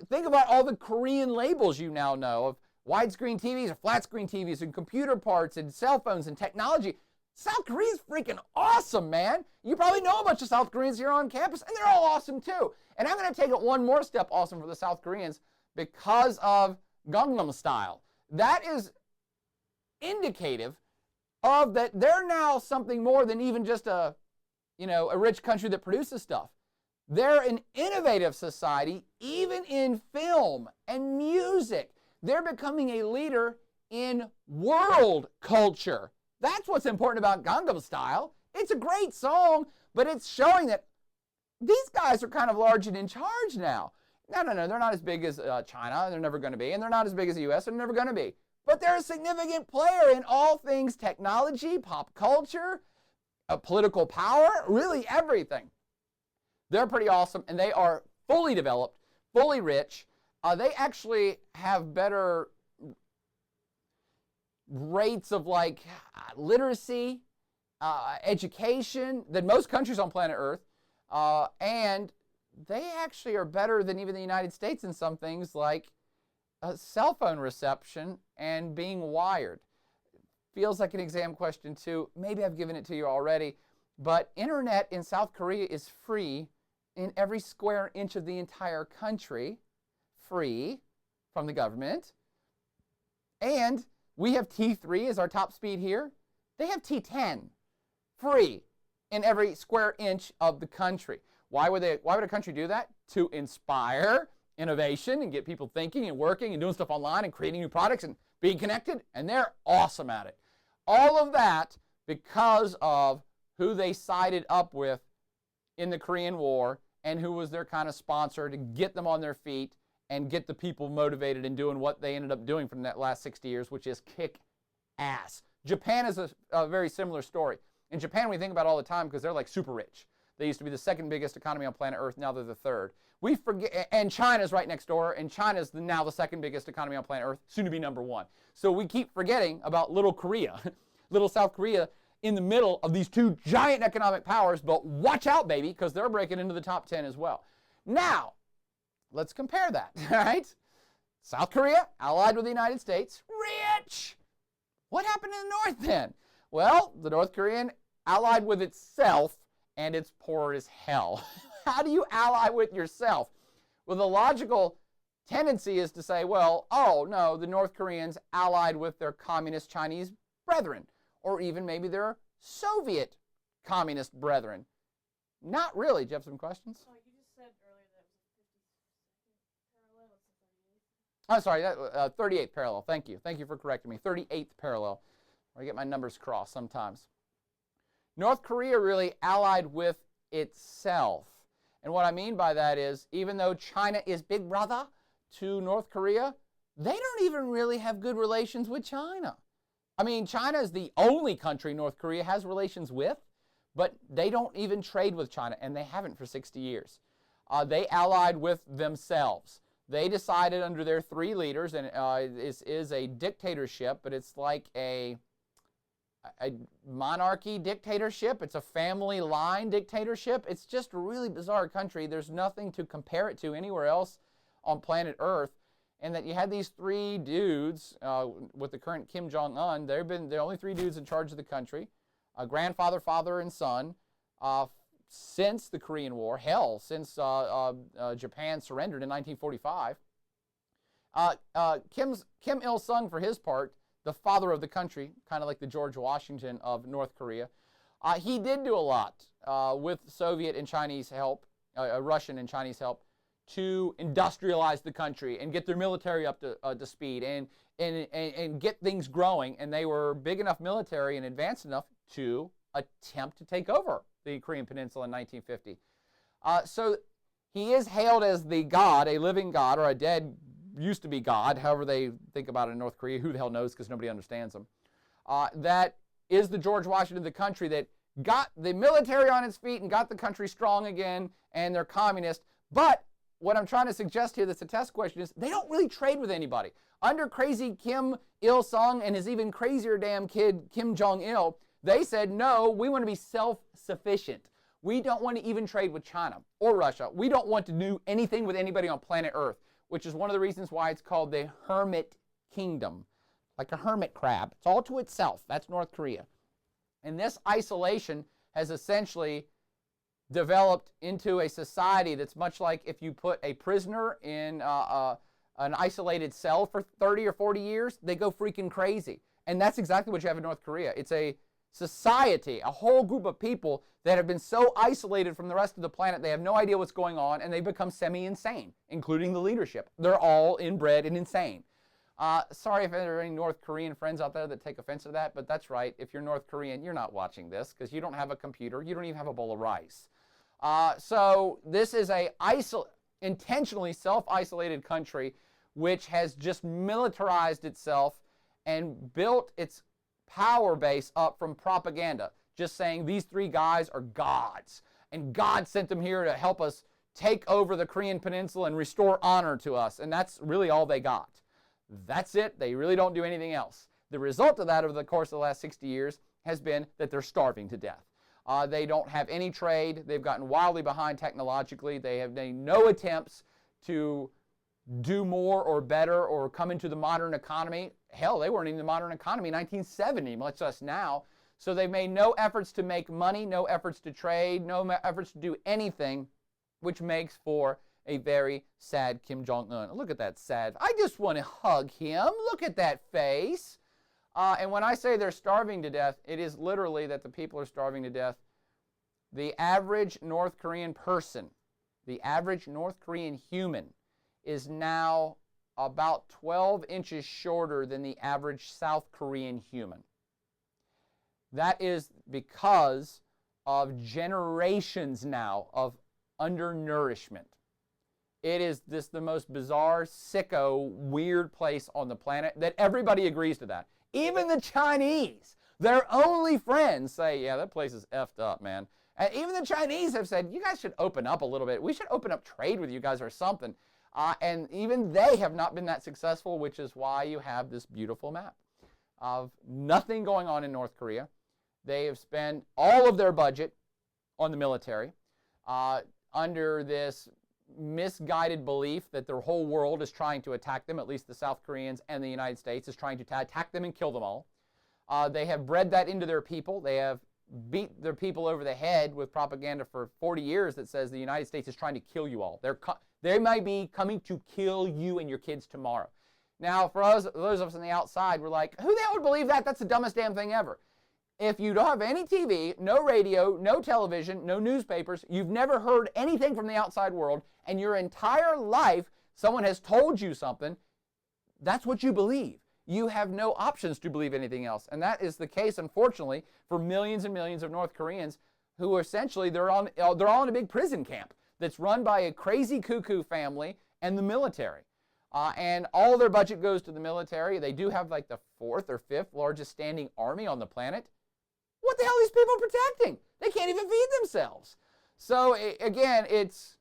think about all the Korean labels you now know of widescreen TVs or flat screen TVs and computer parts and cell phones and technology. South Korea's freaking awesome, man. You probably know a bunch of South Koreans here on campus, and they're all awesome too. And I'm going to take it one more step awesome for the South Koreans because of Gangnam Style. That is indicative of that they're now something more than even just a rich country that produces stuff. They're an innovative society, even in film and music. They're becoming a leader in world culture. That's what's important about Gangnam Style. It's a great song, but it's showing that these guys are kind of large and in charge now. No, they're not as big as China. They're never going to be. And they're not as big as the U.S. They're never going to be. But they're a significant player in all things technology, pop culture, political power, really everything. They're pretty awesome, and they are fully developed, fully rich. They actually have better rates of literacy, education than most countries on planet Earth, and they actually are better than even the United States in some things like cell phone reception and being wired. Feels like an exam question too. Maybe I've given it to you already, but internet in South Korea is free in every square inch of the entire country. Free from the government. And we have T3 as our top speed here. They have T10 free in every square inch of the country. Why would a country do that? To inspire innovation and get people thinking and working and doing stuff online and creating new products and being connected, and they're awesome at it. All of that because of who they sided up with in the Korean War and who was their kind of sponsor to get them on their feet and get the people motivated in doing what they ended up doing for that last 60 years, which is kick ass. Japan is a very similar story. In Japan, we think about it all the time because they're like super rich. They used to be the second biggest economy on planet Earth. Now they're the third. We forget, and China's right next door, and China's now the second biggest economy on planet Earth, soon to be number one. So we keep forgetting about little Korea, little South Korea in the middle of these two giant economic powers, but watch out, baby, because they're breaking into the top 10 as well. Now, let's compare that, all right? South Korea, allied with the United States, rich. What happened in the North then? Well, the North Korean allied with itself, and it's poor as hell. How do you ally with yourself? Well, the logical tendency is to say, well, oh, no, the North Koreans allied with their communist Chinese brethren, or even maybe their Soviet communist brethren. Not really. Do you have some questions?
Oh, you just said earlier that it was 52nd parallel. It's the 38th.
Oh, sorry, 38th parallel. Thank you. Thank you for correcting me. 38th parallel. I get my numbers crossed sometimes. North Korea really allied with itself. And what I mean by that is, even though China is big brother to North Korea, they don't even really have good relations with China. I mean, China is the only country North Korea has relations with, but they don't even trade with China, and they haven't for 60 years. They allied with themselves. They decided under their three leaders, and this is a dictatorship, but it's like a monarchy dictatorship. It's a family line dictatorship. It's just a really bizarre country. There's nothing to compare it to anywhere else on planet Earth. And that you had these three dudes with the current Kim Jong-un. They've been the only three dudes in charge of the country, grandfather, father, and son, since the Korean War. Hell, since Japan surrendered in 1945. Kim Il-sung, for his part, the father of the country, kind of like the George Washington of North Korea. He did do a lot with Soviet and Chinese help, Russian and Chinese help, to industrialize the country and get their military up to speed and get things growing. And they were big enough military and advanced enough, to attempt to take over the Korean Peninsula in 1950. So he is hailed as the god, a living god, or a dead, used to be god, however they think about it in North Korea. Who the hell knows, because nobody understands them. That is the George Washington of the country that got the military on its feet and got the country strong again, and they're communist. But what I'm trying to suggest here that's a test question is they don't really trade with anybody. Under crazy Kim Il-sung and his even crazier damn kid Kim Jong-il, they said, no, we want to be self-sufficient. We don't want to even trade with China or Russia. We don't want to do anything with anybody on planet Earth, which is one of the reasons why it's called the Hermit Kingdom. Like a hermit crab. It's all to itself. That's North Korea. And this isolation has essentially developed into a society that's much like if you put a prisoner in an isolated cell for 30 or 40 years, they go freaking crazy. And that's exactly what you have in North Korea. It's a society, a whole group of people that have been so isolated from the rest of the planet, they have no idea what's going on, and they become semi-insane, including the leadership. They're all inbred and insane. Sorry if there are any North Korean friends out there that take offense to that, but that's right. If you're North Korean, you're not watching this because you don't have a computer. You don't even have a bowl of rice. So this is a intentionally self-isolated country which has just militarized itself and built its power base up from propaganda, just saying these three guys are gods, and God sent them here to help us take over the Korean Peninsula and restore honor to us, and that's really all they got. That's it. They really don't do anything else. The result of that over the course of the last 60 years has been that they're starving to death. They don't have any trade. They've gotten wildly behind technologically. They have made no attempts to do more or better or come into the modern economy. Hell, they weren't in the modern economy in 1970, much less now. So they've made no efforts to make money, no efforts to trade, no efforts to do anything, which makes for a very sad Kim Jong-un. Look at that sad. I just want to hug him. Look at that face. And when I say they're starving to death, it is literally that the people are starving to death. The average North Korean person, the average North Korean human, is now about 12 inches shorter than the average South Korean human. That is because of generations now of undernourishment. It is the most bizarre, sicko, weird place on the planet that everybody agrees to that. Even the Chinese, their only friends, say, yeah, that place is effed up, man. And even the Chinese have said, you guys should open up a little bit. We should open up trade with you guys or something. And even they have not been that successful, which is why you have this beautiful map of nothing going on in North Korea. They have spent all of their budget on the military under this misguided belief that the whole world is trying to attack them, at least the South Koreans and the United States is trying to attack them and kill them all. They have bred that into their people. They have beat their people over the head with propaganda for 40 years that says the United States is trying to kill you all. They might be coming to kill you and your kids tomorrow. Now, for those of us on the outside, we're like, who the hell would believe that? That's the dumbest damn thing ever. If you don't have any TV, no radio, no television, no newspapers, you've never heard anything from the outside world, and your entire life someone has told you something, that's what you believe. You have no options to believe anything else. And that is the case, unfortunately, for millions and millions of North Koreans who are essentially, they're all in a big prison camp that's run by a crazy cuckoo family and the military. And all their budget goes to the military. They do have like the 4th or 5th largest standing army on the planet. What the hell are these people protecting? They can't even feed themselves. So again, it's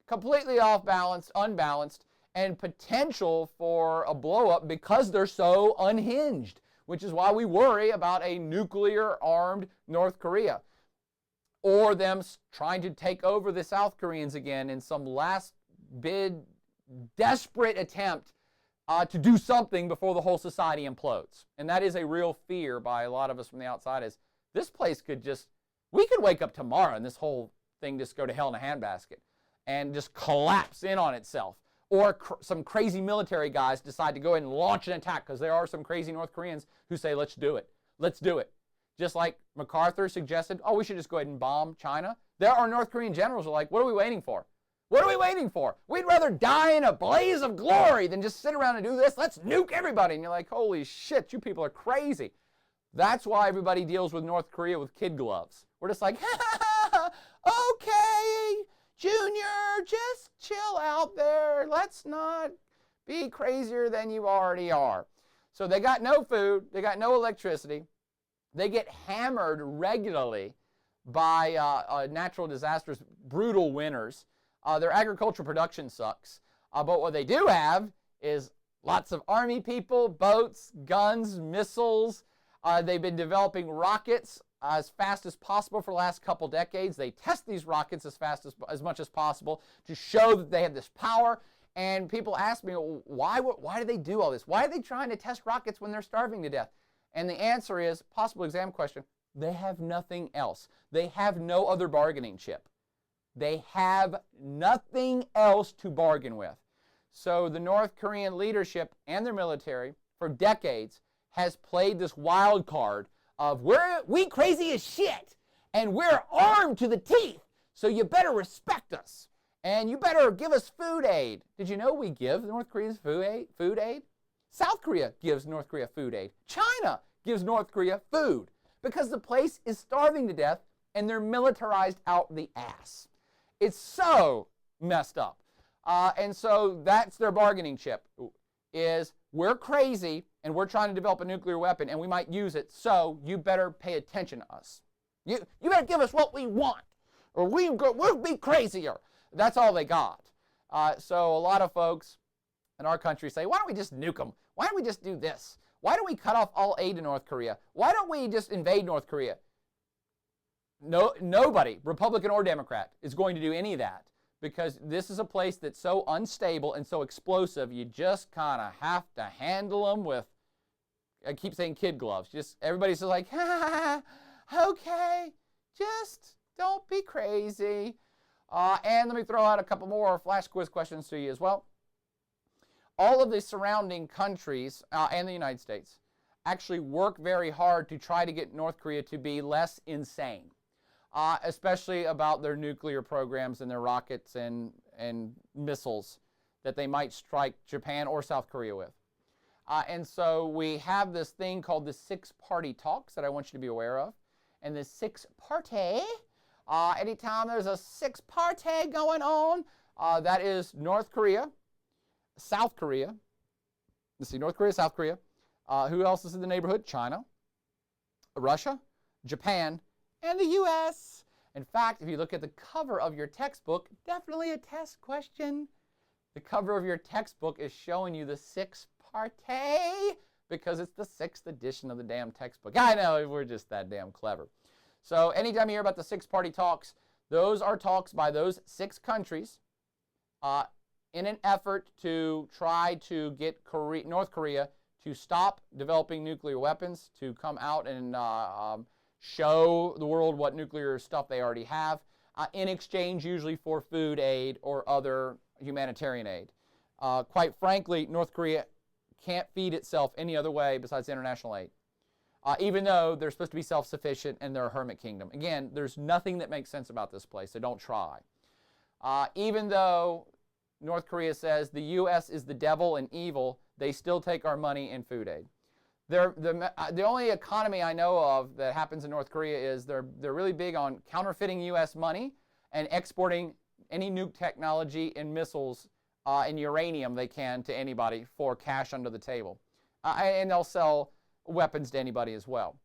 completely off balance, unbalanced, and potential for a blow up because they're so unhinged, which is why we worry about a nuclear armed North Korea or them trying to take over the South Koreans again in some last bid, desperate attempt to do something before the whole society implodes. And that is a real fear by a lot of us from the outside is this place we could wake up tomorrow and this whole thing just go to hell in a handbasket and just collapse in on itself. Or some crazy military guys decide to go ahead and launch an attack because there are some crazy North Koreans who say, let's do it. Let's do it. Just like MacArthur suggested, we should just go ahead and bomb China. There are North Korean generals who are like, what are we waiting for? What are we waiting for? We'd rather die in a blaze of glory than just sit around and do this. Let's nuke everybody. And you're like, holy shit, you people are crazy. That's why everybody deals with North Korea with kid gloves. We're just like, okay, Junior, just chill out there. Let's not be crazier than you already are. So they got no food. They got no electricity. They get hammered regularly by natural disasters, brutal winters. Their agricultural production sucks. But what they do have is lots of army people, boats, guns, missiles. They've been developing rockets as fast as possible for the last couple decades. They test these rockets as much as possible to show that they have this power. And people ask me, why do they do all this? Why are they trying to test rockets when they're starving to death? And the answer is, possible exam question, they have nothing else. They have no other bargaining chip. They have nothing else to bargain with. So the North Korean leadership and their military for decades has played this wild card of we crazy as shit and we're armed to the teeth, so you better respect us and you better give us food aid. Did you know we give North Korea's food aid? South Korea gives North Korea food aid. China gives North Korea food because the place is starving to death and they're militarized out the ass. It's so messed up. And so that's their bargaining chip, is we're crazy and we're trying to develop a nuclear weapon and we might use it, so you better pay attention to us. You better give us what we want or we'll be crazier. That's all they got. So a lot of folks in our country say, why don't we just nuke them? Why don't we just do this? Why don't we cut off all aid to North Korea? Why don't we just invade North Korea? No, nobody, Republican or Democrat, is going to do any of that because this is a place that's so unstable and so explosive, you just kind of have to handle them with, I keep saying kid gloves. Just everybody's just like, okay, just don't be crazy. And let me throw out a couple more flash quiz questions to you as well. All of the surrounding countries and the United States actually work very hard to try to get North Korea to be less insane, especially about their nuclear programs and their rockets and missiles that they might strike Japan or South Korea with. And so we have this thing called the six-party talks that I want you to be aware of. And the six-party, anytime there's a six-party going on, that is North Korea, South Korea. Let's see, North Korea, South Korea. Who else is in the neighborhood? China, Russia, Japan, and the U.S. In fact, if you look at the cover of your textbook, definitely a test question. The cover of your textbook is showing you the six-party because it's the 6th edition of the damn textbook. I know, we're just that damn clever. So anytime you hear about the six-party talks, those are talks by those 6 countries in an effort to try to get North Korea to stop developing nuclear weapons, to come out and show the world what nuclear stuff they already have, in exchange usually for food aid or other humanitarian aid. Quite frankly, North Korea can't feed itself any other way besides international aid, even though they're supposed to be self-sufficient and they're a hermit kingdom. Again, there's nothing that makes sense about this place, so don't try. Even though North Korea says the U.S. is the devil and evil, they still take our money in food aid. The only economy I know of that happens in North Korea is they're really big on counterfeiting U.S. money and exporting any nuke technology and missiles and uranium they can to anybody for cash under the table. And they'll sell weapons to anybody as well.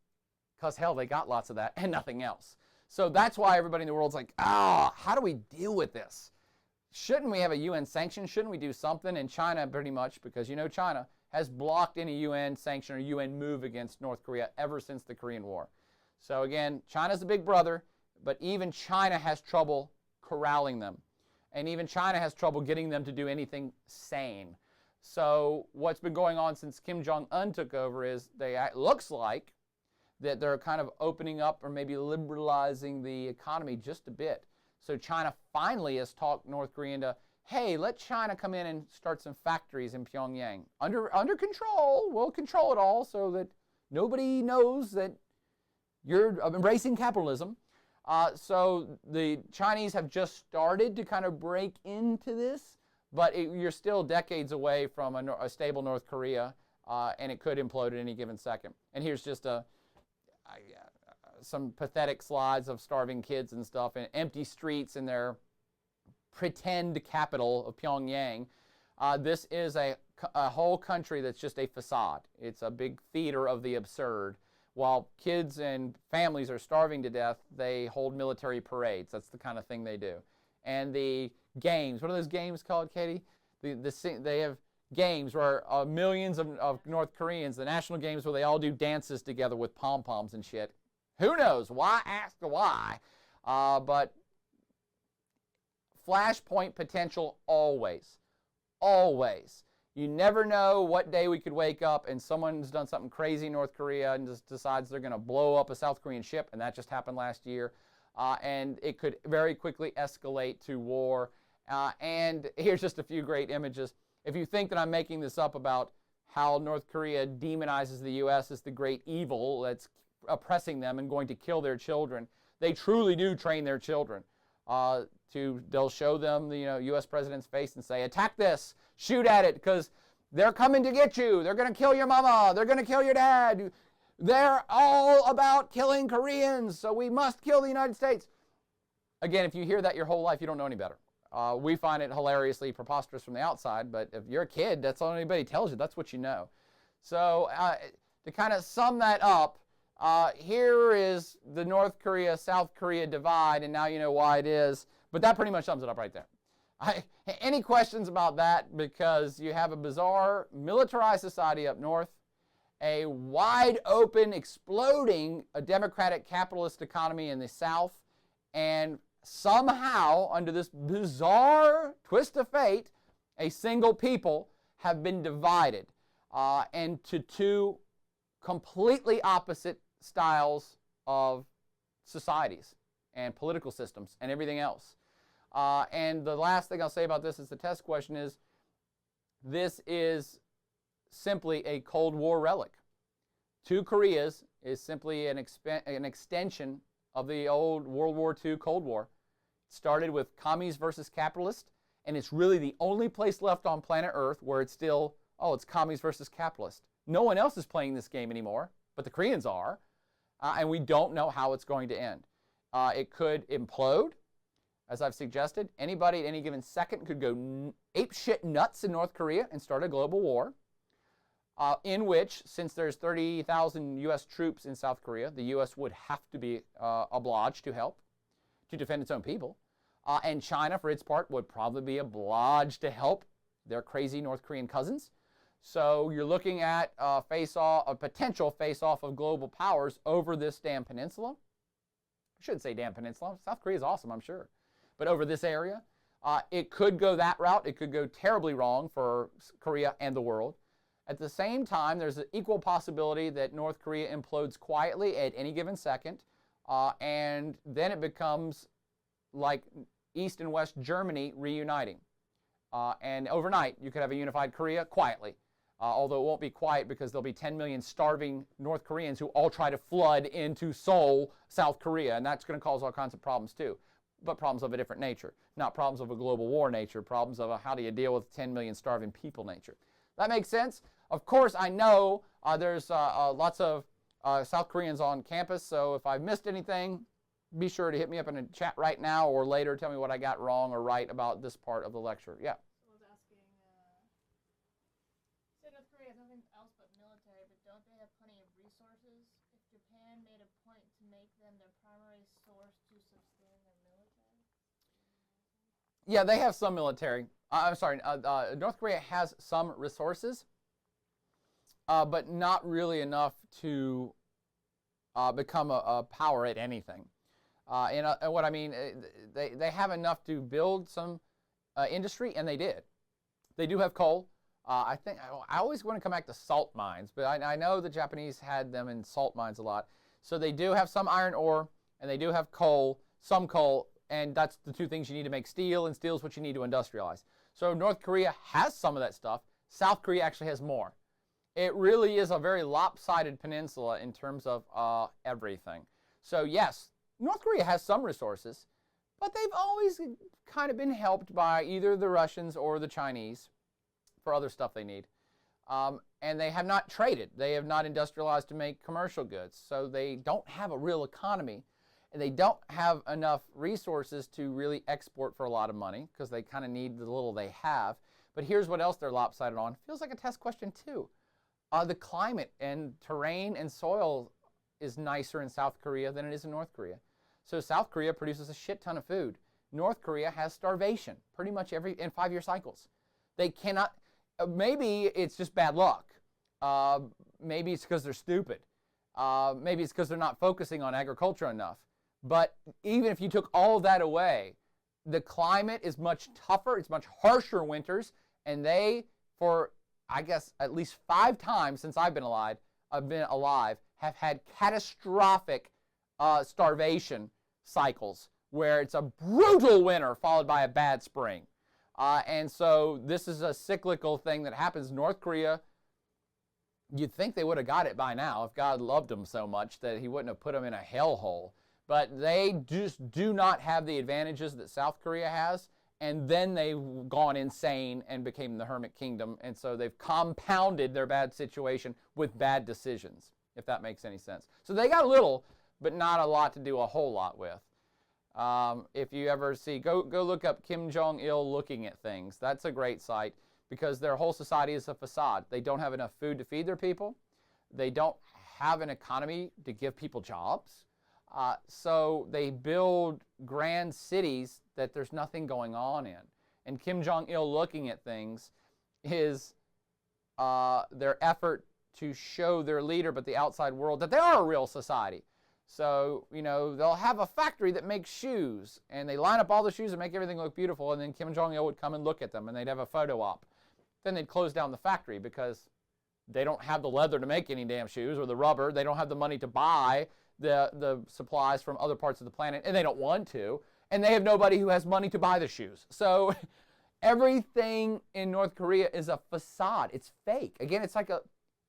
Because, hell, they got lots of that and nothing else. So that's why everybody in the world's like, how do we deal with this? Shouldn't we have a UN sanction? Shouldn't we do something? And China pretty much, because you know China has blocked any UN sanction or UN move against North Korea ever since the Korean War. So again, China's a big brother, but even China has trouble corralling them. And even China has trouble getting them to do anything sane. So what's been going on since Kim Jong-un took over is it looks like that they're kind of opening up or maybe liberalizing the economy just a bit. So China finally has talked North Korea into, hey, let China come in and start some factories in Pyongyang. Under control, we'll control it all so that nobody knows that you're embracing capitalism. So the Chinese have just started to kind of break into this, but you're still decades away from a stable North Korea, and it could implode at any given second. And here's just a some pathetic slides of starving kids and stuff, and empty streets in their pretend capital of Pyongyang. This is a whole country that's just a facade. It's a big theater of the absurd. While kids and families are starving to death, they hold military parades. That's the kind of thing they do. And the games, what are those games called, Katie? They have games where millions of North Koreans, the national games where they all do dances together with pom-poms and shit. Who knows? Why ask the why? But flashpoint potential always. Always. You never know what day we could wake up and someone's done something crazy in North Korea and just decides they're going to blow up a South Korean ship, and that just happened last year. And it could very quickly escalate to war. And here's just a few great images. If you think that I'm making this up about how North Korea demonizes the U.S. as the great evil that's oppressing them and going to kill their children, they truly do train their children. They'll show them the U.S. president's face and say, attack this, shoot at it, because they're coming to get you. They're going to kill your mama. They're going to kill your dad. They're all about killing Koreans, so we must kill the United States. Again, if you hear that your whole life, you don't know any better. We find it hilariously preposterous from the outside, but if you're a kid, that's all anybody tells you. That's what you know. So to kind of sum that up, here is the North Korea-South Korea divide, and now you know why it is. But that pretty much sums it up right there. Any questions about that? Because you have a bizarre militarized society up north, a wide open, exploding democratic capitalist economy in the south, and somehow, under this bizarre twist of fate, a single people have been divided into two completely opposite styles of societies and political systems and everything else. And the last thing I'll say about this is the test question is, this is simply a Cold War relic. Two Koreas is simply an extension of the old World War II Cold War. It started with commies versus capitalists, and it's really the only place left on planet Earth where it's still, it's commies versus capitalists. No one else is playing this game anymore, but the Koreans are, and we don't know how it's going to end. It could implode, as I've suggested. Anybody at any given second could go apeshit nuts in North Korea and start a global war, in which, since there's 30,000 U.S. troops in South Korea, the U.S. would have to be obliged to help to defend its own people. And China, for its part, would probably be obliged to help their crazy North Korean cousins. So you're looking at a potential face-off of global powers over this damn peninsula. I shouldn't say damn peninsula. South Korea is awesome, I'm sure. But over this area, it could go that route. It could go terribly wrong for Korea and the world. At the same time, there's an equal possibility that North Korea implodes quietly at any given second, and then it becomes like East and West Germany reuniting. And overnight, you could have a unified Korea quietly. Although it won't be quiet because there'll be 10 million starving North Koreans who all try to flood into Seoul, South Korea, and that's going to cause all kinds of problems too. But problems of a different nature, not problems of a global war nature, problems of how do you deal with 10 million starving people nature. That makes sense? Of course, I know there's lots of South Koreans on campus, so if I've missed anything, be sure to hit me up in a chat right now or later. Tell me what I got wrong or right about this part of the lecture. Yeah.
Someone's asking, said North Korea has nothing else but military, but don't they have plenty of resources? If Japan made a point to make them their primary source to sustain their military?
Yeah, they have some military. I'm sorry, North Korea has some resources, but not really enough to become a power at anything. And what I mean, they have enough to build some industry, and they did. They do have coal. I always want to come back to salt mines, but I know the Japanese had them in salt mines a lot. So they do have some iron ore, and they do have coal, some coal, and that's the two things you need to make steel, and steel is what you need to industrialize. So North Korea has some of that stuff. South Korea actually has more. It really is a very lopsided peninsula in terms of everything. So yes, North Korea has some resources, but they've always kind of been helped by either the Russians or the Chinese for other stuff they need. And they have not traded. They have not industrialized to make commercial goods. So they don't have a real economy. And they don't have enough resources to really export for a lot of money because they kind of need the little they have. But here's what else they're lopsided on. Feels like a test question too. The climate and terrain and soil is nicer in South Korea than it is in North Korea. So South Korea produces a shit ton of food. North Korea has starvation pretty much in 5-year cycles. They cannot, maybe it's just bad luck. Maybe it's because they're stupid. Maybe it's because they're not focusing on agriculture enough. But even if you took all of that away, the climate is much tougher. It's much harsher winters. And they, for I guess at least 5 times since I've been alive, have had catastrophic starvation cycles where it's a brutal winter followed by a bad spring. And so this is a cyclical thing that happens. North Korea, you'd think they would have got it by now if God loved them so much that he wouldn't have put them in a hellhole. But they just do not have the advantages that South Korea has. And then they've gone insane and became the hermit kingdom. And so they've compounded their bad situation with bad decisions, if that makes any sense. So they got a little, but not a lot to do a whole lot with. If you ever see, go look up Kim Jong-il looking at things. That's a great site because their whole society is a facade. They don't have enough food to feed their people. They don't have an economy to give people jobs. So they build grand cities that there's nothing going on in. And Kim Jong-il looking at things is their effort to show their leader, but the outside world, that they are a real society. So, you know, they'll have a factory that makes shoes, and they line up all the shoes and make everything look beautiful, and then Kim Jong-il would come and look at them, and they'd have a photo op. Then they'd close down the factory because they don't have the leather to make any damn shoes or the rubber. They don't have the money to buy the supplies from other parts of the planet, and they don't want to, and they have nobody who has money to buy the shoes. So everything in North Korea is a facade. It's fake. Again, it's like a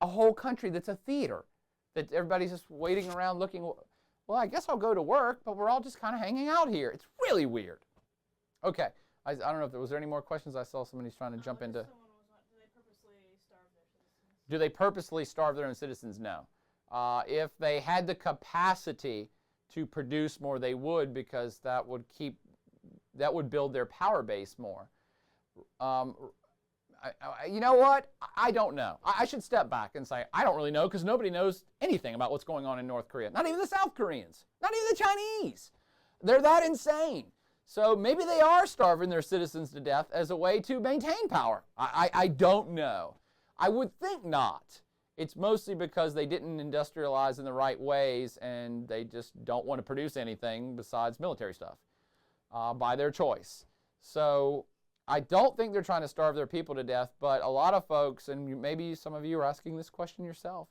whole country that's a theater, that everybody's just waiting around looking, well, I guess I'll go to work, but we're all just kind of hanging out here. It's really weird. Okay, I don't know if was there any more questions. I saw somebody's trying to jump into. Do they purposely starve their own citizens? No. If they had the capacity to produce more, they would, because that would build their power base more. You know what? I don't know. I should step back and say I don't really know, because nobody knows anything about what's going on in North Korea. Not even the South Koreans. Not even the Chinese. They're that insane. So maybe they are starving their citizens to death as a way to maintain power. I don't know. I would think not. It's mostly because they didn't industrialize in the right ways, and they just don't want to produce anything besides military stuff by their choice. So I don't think they're trying to starve their people to death, but a lot of folks, and maybe some of you are asking this question yourself,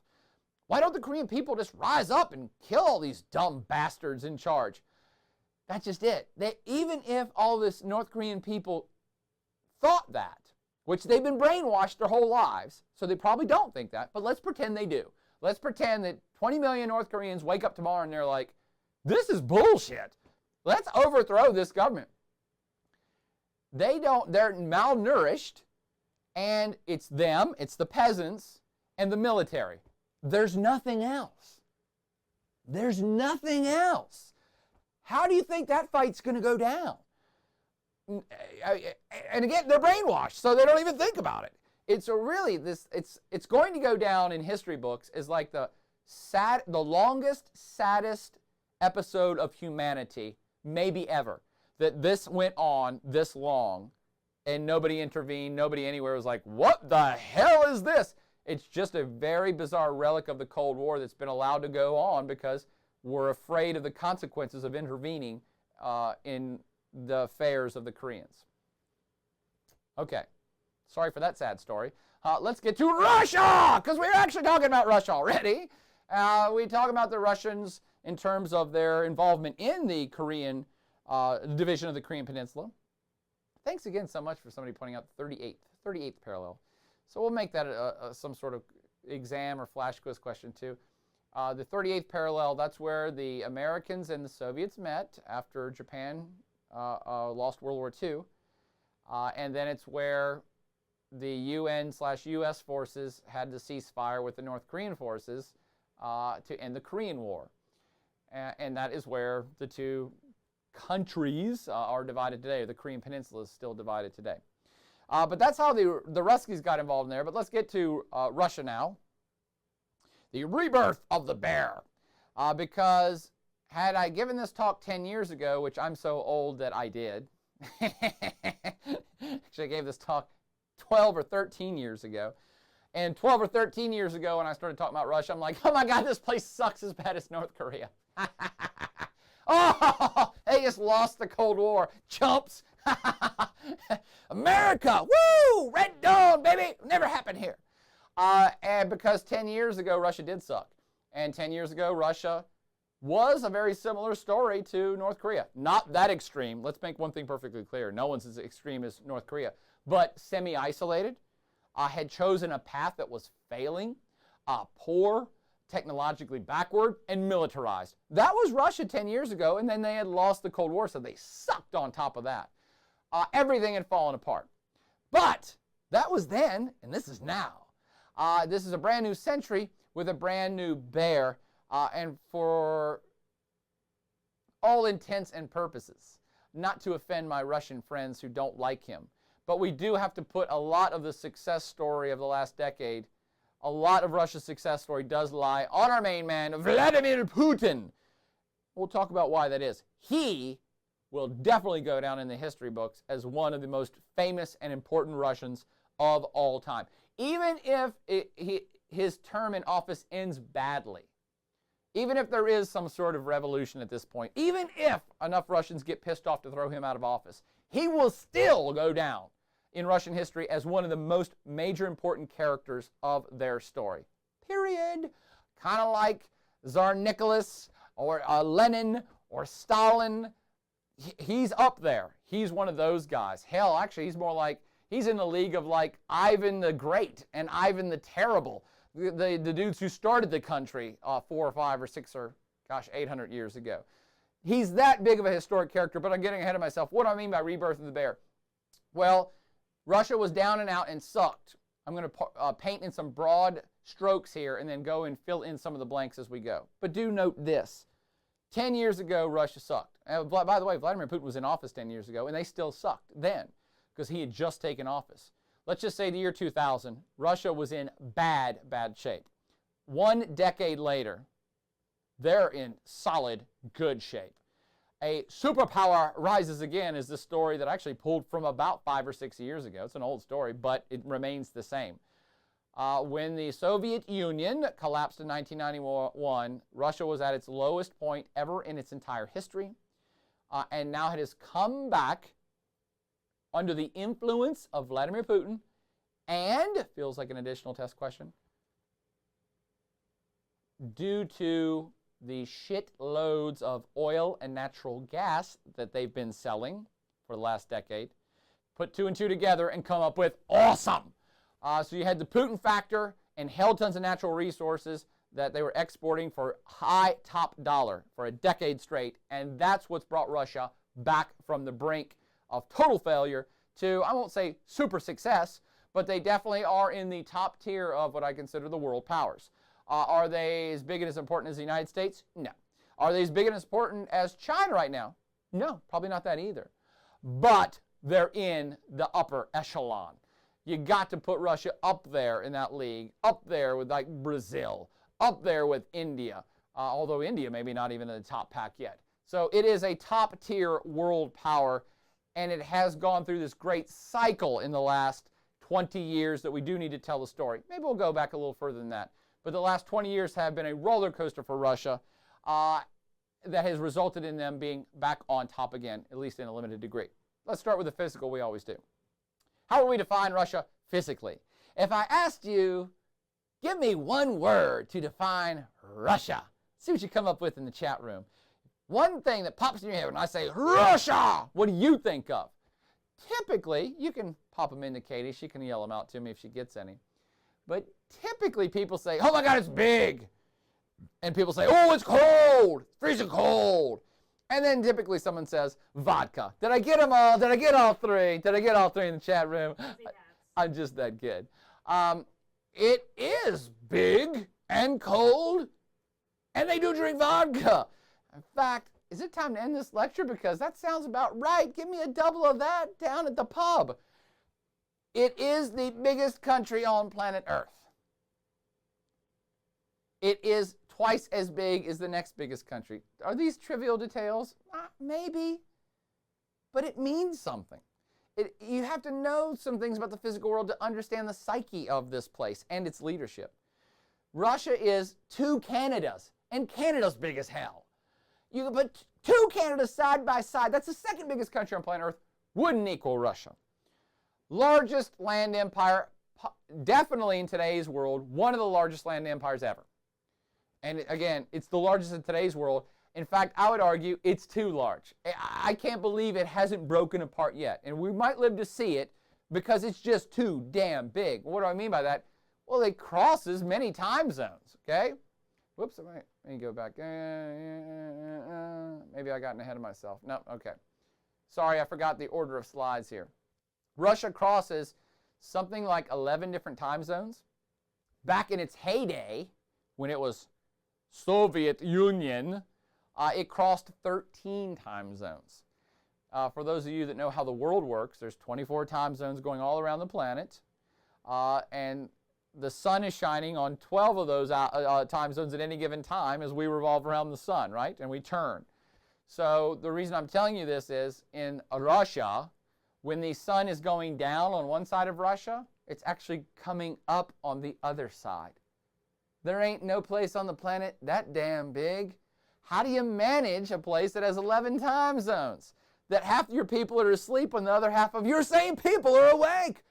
why don't the Korean people just rise up and kill all these dumb bastards in charge? That's just it. Even if all this North Korean people thought that, which they've been brainwashed their whole lives, so they probably don't think that, but let's pretend they do. Let's pretend that 20 million North Koreans wake up tomorrow and they're like, this is bullshit. Let's overthrow this government. They're malnourished, and it's them, it's the peasants, and the military. There's nothing else. There's nothing else. How do you think that fight's going to go down? And again, they're brainwashed, so they don't even think about it. It's going to go down in history books as like the longest, saddest episode of humanity, maybe ever. That this went on this long, and nobody intervened, nobody anywhere was like, what the hell is this? It's just a very bizarre relic of the Cold War that's been allowed to go on because we're afraid of the consequences of intervening in the affairs of the Koreans. Okay, sorry for that sad story. Let's get to Russia, because we're actually talking about Russia already. We talk about the Russians in terms of their involvement in the Korean division of the Korean Peninsula. Thanks again so much for somebody pointing out the 38th parallel. So we'll make that some sort of exam or flash quiz question too. The 38th parallel, that's where the Americans and the Soviets met after Japan lost World War II. And then it's where the UN/US forces had to cease fire with the North Korean forces to end the Korean War. And that is where the two countries are divided today. The Korean Peninsula is still divided today. But that's how the Ruskies got involved in there. But let's get to Russia now. The rebirth of the bear. Because had I given this talk 10 years ago, which I'm so old that I did. Actually, I gave this talk 12 or 13 years ago. And 12 or 13 years ago when I started talking about Russia, I'm like, oh my God, this place sucks as bad as North Korea. Oh, they just lost the Cold War. Chumps. America, woo, Red Dawn, baby. Never happened here. And because 10 years ago, Russia did suck. And 10 years ago, Russia was a very similar story to North Korea. Not that extreme. Let's make one thing perfectly clear. No one's as extreme as North Korea. But semi-isolated, had chosen a path that was failing, poor, technologically backward, and militarized. That was Russia 10 years ago, and then they had lost the Cold War, so they sucked on top of that. Everything had fallen apart. But that was then, and this is now. This is a brand new century with a brand new bear, and for all intents and purposes, not to offend my Russian friends who don't like him, but we do have to put a lot of the success story of the last decade, a lot of Russia's success story does lie on our main man, Vladimir Putin. We'll talk about why that is. He will definitely go down in the history books as one of the most famous and important Russians of all time. Even if his term in office ends badly, even if there is some sort of revolution at this point, even if enough Russians get pissed off to throw him out of office, he will still go down in Russian history as one of the most major important characters of their story. Period. Kind of like Tsar Nicholas or Lenin or Stalin. He's up there. He's one of those guys. Hell, actually, he's more like, he's in the league of like Ivan the Great and Ivan the Terrible. The dudes who started the country 4 or 5 or 6 or, 800 years ago. He's that big of a historic character, but I'm getting ahead of myself. What do I mean by rebirth of the bear? Well, Russia was down and out and sucked. I'm going to paint in some broad strokes here and then go and fill in some of the blanks as we go. But do note this. 10 years ago, Russia sucked. By the way, Vladimir Putin was in office 10 years ago, and they still sucked then because he had just taken office. Let's just say the year 2000, Russia was in bad shape. 1 decade later, they're in solid, good shape. A superpower rises again is the story that I actually pulled from about 5 or 6 years ago. It's an old story, but it remains the same. When the Soviet Union collapsed in 1991, Russia was at its lowest point ever in its entire history. And now it has come back under the influence of Vladimir Putin and, feels like an additional test question, due to the shitloads of oil and natural gas that they've been selling for the last decade, put 2 and 2 together and come up with awesome. So you had the Putin factor and hell tons of natural resources that they were exporting for high top dollar for a decade straight, and that's what's brought Russia back from the brink of total failure to, I won't say super success, but they definitely are in the top tier of what I consider the world powers. Are they as big and as important as the United States? No. Are they as big and as important as China right now? No, probably not that either. But they're in the upper echelon. You got to put Russia up there in that league, up there with like Brazil, up there with India, although India maybe not even in the top pack yet. So it is a top tier world power, and it has gone through this great cycle in the last 20 years that we do need to tell the story. Maybe we'll go back a little further than that. But the last 20 years have been a roller coaster for Russia that has resulted in them being back on top again, at least in a limited degree. Let's start with the physical, we always do. How will we define Russia physically? If I asked you, give me one word to define Russia, see what you come up with in the chat room. One thing that pops in your head when I say Russia, what do you think of? Typically, you can pop them into Katie. She can yell them out to me if she gets any. But typically people say, oh my God, it's big. And people say, oh, it's cold, it's freezing cold. And then typically someone says, vodka. Did I get them all? Did I get all 3? Did I get all 3 in the chat room? I'm just that kid. It is big and cold, and they do drink vodka. In fact, is it time to end this lecture? Because that sounds about right. Give me a double of that down at the pub. It is the biggest country on planet Earth. It is twice as big as the next biggest country. Are these trivial details? Maybe, but it means something. You have to know some things about the physical world to understand the psyche of this place and its leadership. Russia is 2 Canadas, and Canada's big as hell. You can put 2 Canadas side by side. That's the second biggest country on planet Earth. Wouldn't equal Russia. Largest land empire, definitely in today's world, one of the largest land empires ever. And again, it's the largest in today's world. In fact, I would argue it's too large. I can't believe it hasn't broken apart yet. And we might live to see it because it's just too damn big. What do I mean by that? Well, it crosses many time zones, okay? Whoops, let me go back. Maybe I got ahead of myself. No, okay. Sorry, I forgot the order of slides here. Russia crosses something like 11 different time zones. Back in its heyday, when it was Soviet Union, it crossed 13 time zones. For those of you that know how the world works, there's 24 time zones going all around the planet, and the sun is shining on 12 of those time zones at any given time as we revolve around the sun, right? And we turn. So the reason I'm telling you this is, in Russia, when the sun is going down on one side of Russia, it's actually coming up on the other side. There ain't no place on the planet that damn big. How do you manage a place that has 11 time zones? That half your people are asleep and the other half of your same people are awake.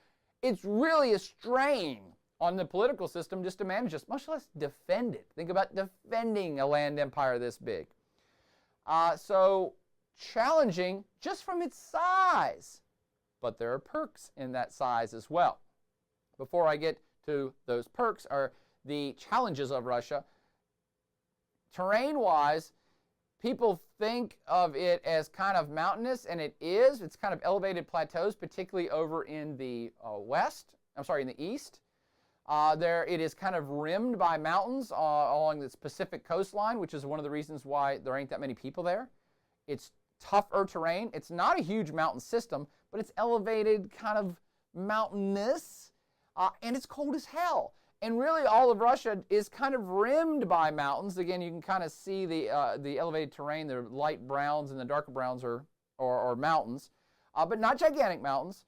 It's really a strain on the political system just to manage this, much less defend it. Think about defending a land empire this big. So challenging just from its size. But there are perks in that size as well. Before I get to those perks are the challenges of Russia. Terrain-wise, people think of it as kind of mountainous, and it is. It's kind of elevated plateaus, particularly over in the in the east. It is kind of rimmed by mountains along this Pacific coastline, which is one of the reasons why there ain't that many people there. It's tougher terrain. It's not a huge mountain system, but it's elevated, kind of mountainous, and it's cold as hell. And really all of Russia is kind of rimmed by mountains. Again, you can kind of see the elevated terrain. The light browns and the darker browns are mountains, but not gigantic mountains.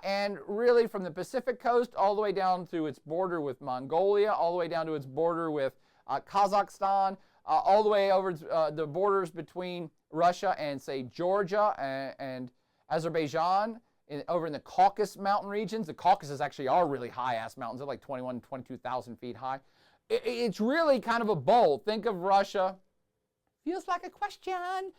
And really from the Pacific coast all the way down to its border with Mongolia, all the way down to its border with Kazakhstan, all the way over the borders between Russia and, say, Georgia and Azerbaijan, over in the Caucasus mountain regions. The Caucasus actually are really high-ass mountains. They're like 21,000, 22,000 feet high. It's really kind of a bowl. Think of Russia, feels like a question.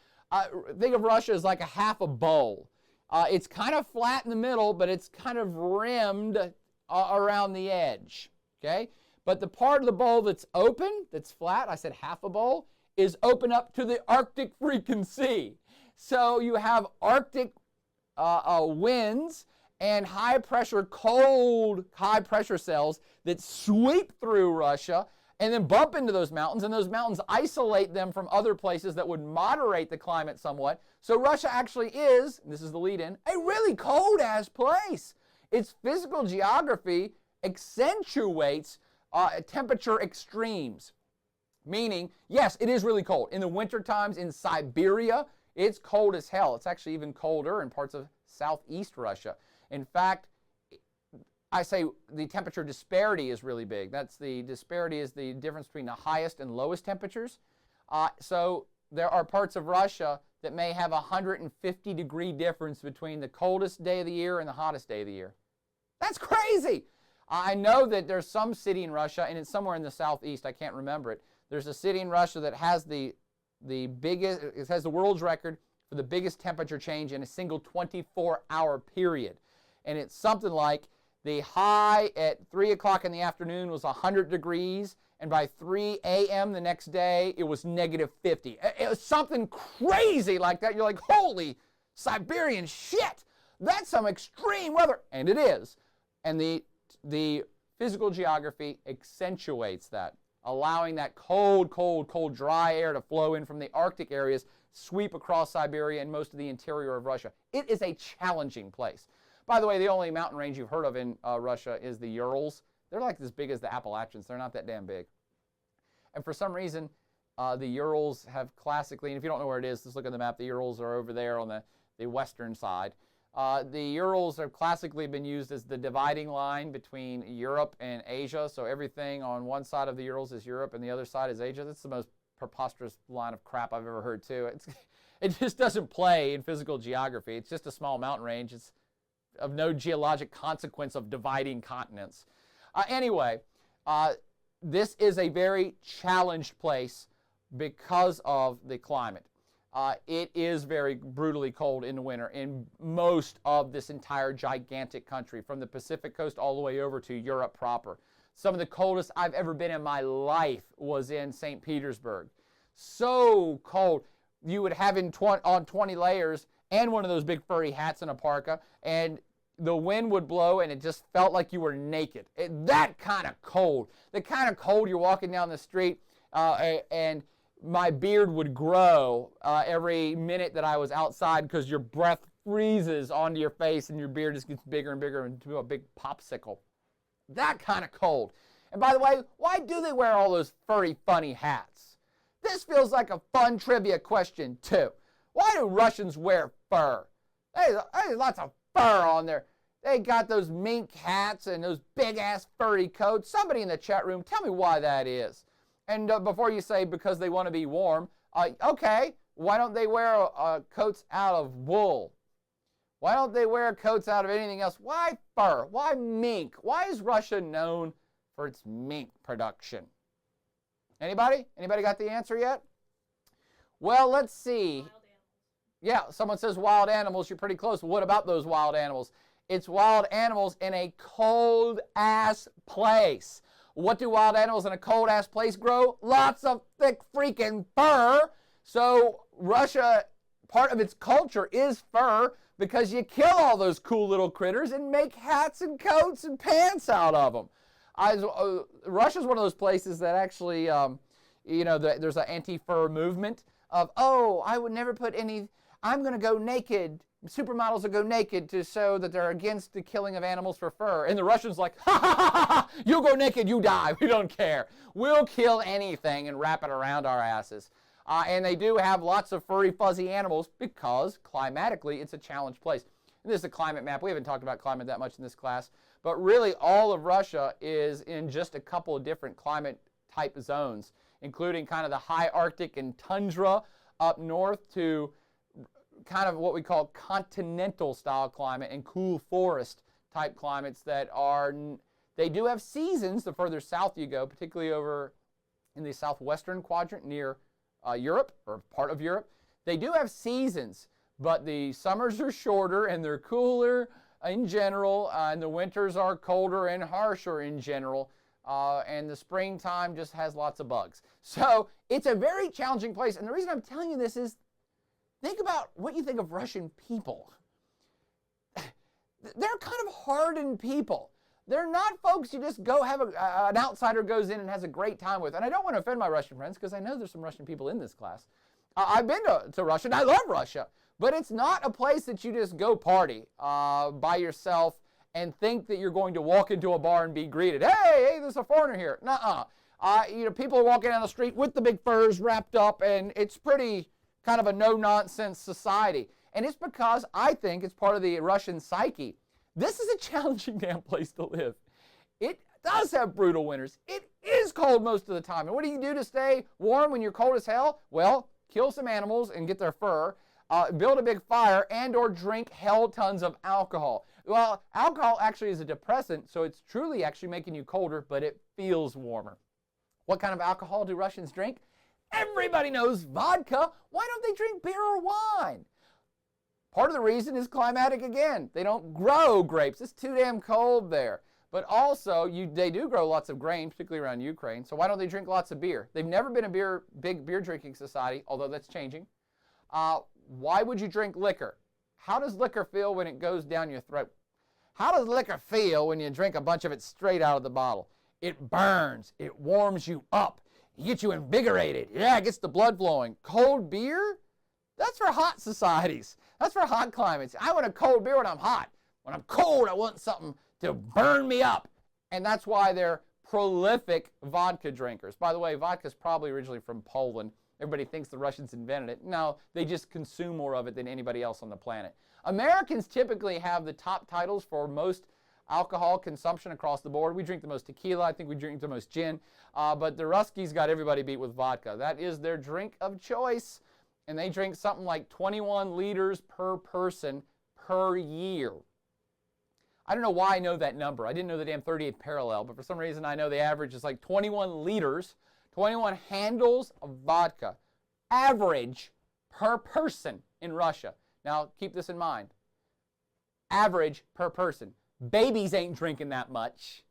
Think of Russia as like a half a bowl. It's kind of flat in the middle, but it's kind of rimmed around the edge, okay? But the part of the bowl that's open, that's flat, I said half a bowl, is open up to the Arctic freaking sea. So you have Arctic winds and high-pressure, cold, high-pressure cells that sweep through Russia and then bump into those mountains, and those mountains isolate them from other places that would moderate the climate somewhat. So Russia actually is, and this is the lead-in, a really cold-ass place. Its physical geography accentuates temperature extremes. Meaning, yes, it is really cold. In the winter times in Siberia, it's cold as hell. It's actually even colder in parts of southeast Russia. In fact, I say the temperature disparity is really big. The disparity is the difference between the highest and lowest temperatures. So there are parts of Russia that may have a 150-degree difference between the coldest day of the year and the hottest day of the year. That's crazy. I know that there's some city in Russia, and it's somewhere in the southeast, I can't remember it. There's a city in Russia that has the biggest, it has the world's record for the biggest temperature change in a single 24-hour period. And it's something like the high at 3 o'clock in the afternoon was 100 degrees, and by 3 a.m. the next day, it was negative 50. It was something crazy like that. You're like, holy Siberian shit, that's some extreme weather. And it is. And the physical geography accentuates that, allowing that cold, cold, cold, dry air to flow in from the Arctic areas, sweep across Siberia and most of the interior of Russia. It is a challenging place. By the way, the only mountain range you've heard of in Russia is the Urals. They're like as big as the Appalachians. They're not that damn big. And for some reason, the Urals have classically, and if you don't know where it is, just look at the map. The Urals are over there on the western side. The Urals have classically been used as the dividing line between Europe and Asia. So everything on one side of the Urals is Europe and the other side is Asia. That's the most preposterous line of crap I've ever heard too. It just doesn't play in physical geography. It's just a small mountain range. It's of no geologic consequence of dividing continents. Anyway, this is a very challenged place because of the climate. It is very brutally cold in the winter in most of this entire gigantic country, from the Pacific coast all the way over to Europe proper. Some of the coldest I've ever been in my life was in St. Petersburg. So cold. You would have on 20 layers and one of those big furry hats and a parka, and the wind would blow and it just felt like you were naked. That kind of cold. The kind of cold you're walking down the street and my beard would grow every minute that I was outside because your breath freezes onto your face and your beard just gets bigger and bigger into a big popsicle. That kind of cold. And by the way, why do they wear all those furry, funny hats? This feels like a fun trivia question, too. Why do Russians wear fur? There's lots of fur on there. They got those mink hats and those big-ass furry coats. Somebody in the chat room, tell me why that is. And before you say because they want to be warm, okay, why don't they wear coats out of wool? Why don't they wear coats out of anything else? Why fur? Why mink? Why is Russia known for its mink production? Anybody? Anybody got the answer yet? Well, let's see. Yeah, someone says wild animals. You're pretty close. What about those wild animals? It's wild animals in a cold-ass place. What do wild animals in a cold-ass place grow? Lots of thick freaking fur. So Russia, part of its culture is fur because you kill all those cool little critters and make hats and coats and pants out of them. Russia's one of those places that actually, there's an anti-fur movement of, oh, I would never put any, I'm going to go naked. Supermodels will go naked to show that they're against the killing of animals for fur. And the Russians like, ha ha ha ha, you go naked, you die. We don't care. We'll kill anything and wrap it around our asses. And they do have lots of furry, fuzzy animals because climatically it's a challenged place. And this is a climate map. We haven't talked about climate that much in this class. But really all of Russia is in just a couple of different climate type zones, including kind of the high Arctic and tundra up north to kind of what we call continental style climate and cool forest type climates that are, they do have seasons the further south you go, particularly over in the southwestern quadrant near Europe or part of Europe. They do have seasons, but the summers are shorter and they're cooler in general, and the winters are colder and harsher in general, and the springtime just has lots of bugs. So it's a very challenging place, and the reason I'm telling you this is think about what you think of Russian people. They're kind of hardened people. They're not folks you just go have an outsider goes in and has a great time with. And I don't want to offend my Russian friends because I know there's some Russian people in this class. I've been to Russia and I love Russia. But it's not a place that you just go party by yourself and think that you're going to walk into a bar and be greeted. Hey, there's a foreigner here. Nuh-uh. People are walking down the street with the big furs wrapped up, and it's pretty kind of a no-nonsense society. And it's because I think it's part of the Russian psyche. This is a challenging damn place to live. It does have brutal winters. It is cold most of the time. And what do you do to stay warm when you're cold as hell? Well, kill some animals and get their fur, build a big fire, and or drink hell tons of alcohol. Well, alcohol actually is a depressant, so it's truly actually making you colder, but it feels warmer. What kind of alcohol do Russians drink? Everybody knows vodka. Why don't they drink beer or wine? Part of the reason is climatic again. They don't grow grapes. It's too damn cold there. But also, they do grow lots of grain, particularly around Ukraine. So why don't they drink lots of beer? They've never been a big beer drinking society, although that's changing. Why would you drink liquor? How does liquor feel when it goes down your throat? How does liquor feel when you drink a bunch of it straight out of the bottle? It burns. It warms you up. It gets you invigorated. Yeah, it gets the blood flowing. Cold beer? That's for hot societies. That's for hot climates. I want a cold beer when I'm hot. When I'm cold, I want something to burn me up. And that's why they're prolific vodka drinkers. By the way, vodka is probably originally from Poland. Everybody thinks the Russians invented it. No, they just consume more of it than anybody else on the planet. Americans typically have the top titles for most alcohol consumption across the board. We drink the most tequila. I think we drink the most gin. But the Ruskies got everybody beat with vodka. That is their drink of choice. And they drink something like 21 liters per person per year. I don't know why I know that number. I didn't know the damn 38th parallel, but for some reason I know the average is like 21 liters, 21 handles of vodka, average per person in Russia. Now, keep this in mind. Average per person. Babies ain't drinking that much,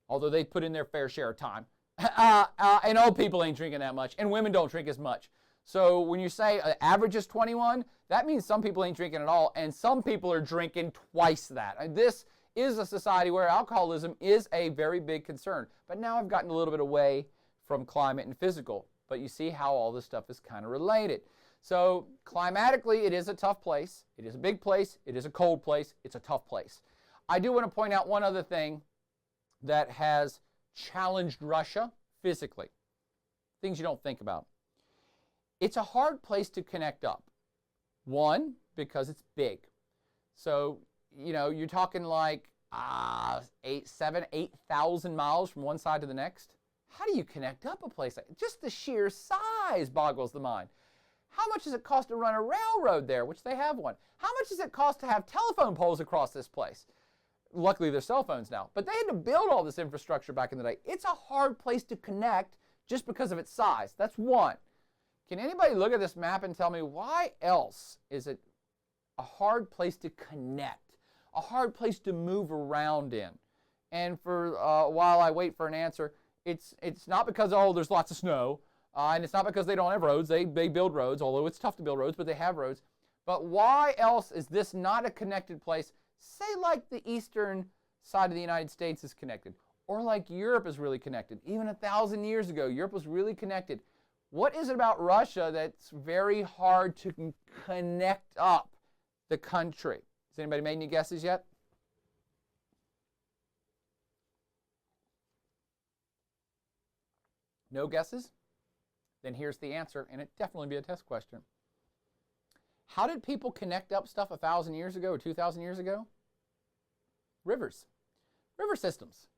although they put in their fair share of time. And old people ain't drinking that much, and women don't drink as much. So when you say average is 21, that means some people ain't drinking at all, and some people are drinking twice that. And this is a society where alcoholism is a very big concern. But now I've gotten a little bit away from climate and physical. But you see how all this stuff is kind of related. So climatically, it is a tough place. It is a big place. It is a cold place. It's a tough place. I do want to point out one other thing that has challenged Russia physically. Things you don't think about. It's a hard place to connect up. One, because it's big. So, you know, you're talking like 8,000 miles from one side to the next. How do you connect up a place like that? Just the sheer size boggles the mind. How much does it cost to run a railroad there, which they have one? How much does it cost to have telephone poles across this place? Luckily, there's cell phones now. But they had to build all this infrastructure back in the day. It's a hard place to connect just because of its size. That's one. Can anybody look at this map and tell me why else is it a hard place to connect, a hard place to move around in? And for while I wait for an answer, it's not because, oh, there's lots of snow, and it's not because they don't have roads. They build roads, although it's tough to build roads, but they have roads. But why else is this not a connected place? Say like the eastern side of the United States is connected, or like Europe is really connected. Even 1,000 years ago, Europe was really connected. What is it about Russia that's very hard to connect up the country? Has anybody made any guesses yet? No guesses? Then here's the answer, and it'd definitely be a test question. How did people connect up stuff 1,000 years ago or 2,000 years ago? Rivers. River systems.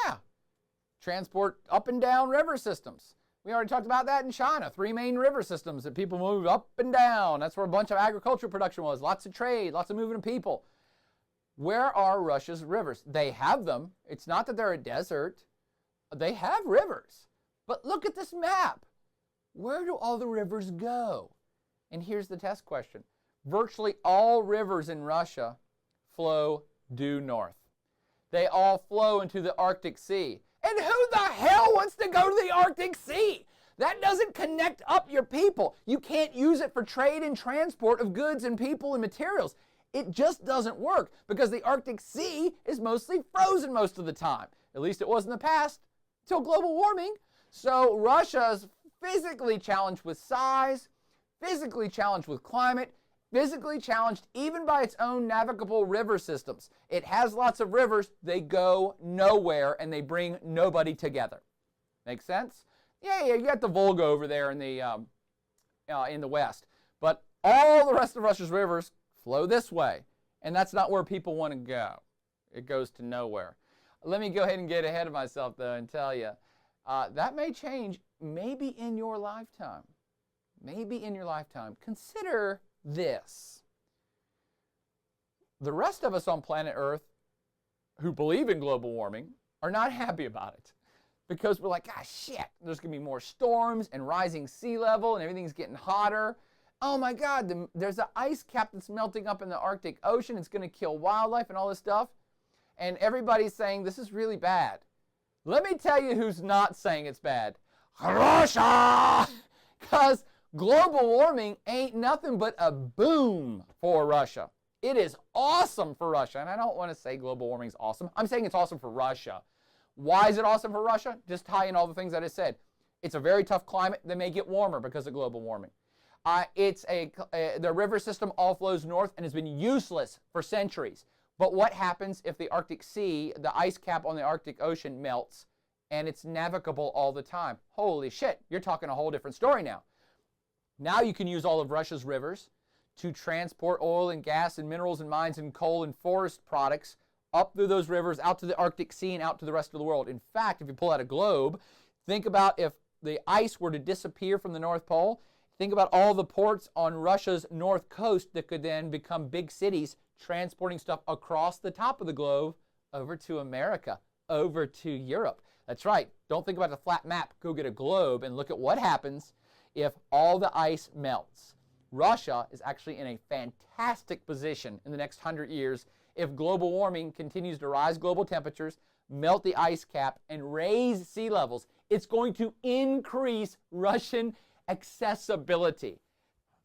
Yeah. Transport up and down river systems. We already talked about that in China. 3 main river systems that people move up and down. That's where a bunch of agricultural production was. Lots of trade, lots of moving of people. Where are Russia's rivers? They have them. It's not that they're a desert. They have rivers. But look at this map. Where do all the rivers go? And here's the test question. Virtually all rivers in Russia flow due north. They all flow into the Arctic Sea. And who the hell wants to go to the Arctic Sea? That doesn't connect up your people. You can't use it for trade and transport of goods and people and materials. It just doesn't work because the Arctic Sea is mostly frozen most of the time. At least it was in the past, till global warming. So Russia's physically challenged with size, physically challenged with climate, physically challenged even by its own navigable river systems. It has lots of rivers. They go nowhere, and they bring nobody together. Make sense? Yeah, you got the Volga over there in the west. But all the rest of Russia's rivers flow this way, and that's not where people want to go. It goes to nowhere. Let me go ahead and get ahead of myself, though, and tell you, that may change maybe in your lifetime. Maybe in your lifetime. Consider this. The rest of us on planet Earth who believe in global warming are not happy about it because we're like, ah, shit, there's going to be more storms and rising sea level and everything's getting hotter. Oh my God, there's an ice cap that's melting up in the Arctic Ocean. It's going to kill wildlife and all this stuff. And everybody's saying this is really bad. Let me tell you who's not saying it's bad. Russia! Because global warming ain't nothing but a boom for Russia. It is awesome for Russia. And I don't want to say global warming is awesome. I'm saying it's awesome for Russia. Why is it awesome for Russia? Just tie in all the things I just said. It's a very tough climate. They may get warmer because of global warming. The river system all flows north and has been useless for centuries. But what happens if the Arctic Sea, the ice cap on the Arctic Ocean melts and it's navigable all the time? Holy shit, you're talking a whole different story now. Now you can use all of Russia's rivers to transport oil and gas and minerals and mines and coal and forest products up through those rivers, out to the Arctic Sea and out to the rest of the world. In fact, if you pull out a globe, think about if the ice were to disappear from the North Pole. Think about all the ports on Russia's north coast that could then become big cities transporting stuff across the top of the globe over to America, over to Europe. That's right. Don't think about the flat map. Go get a globe and look at what happens if all the ice melts. Russia is actually in a fantastic position in the next 100 years if global warming continues to rise global temperatures, melt the ice cap, and raise sea levels. It's going to increase Russian accessibility.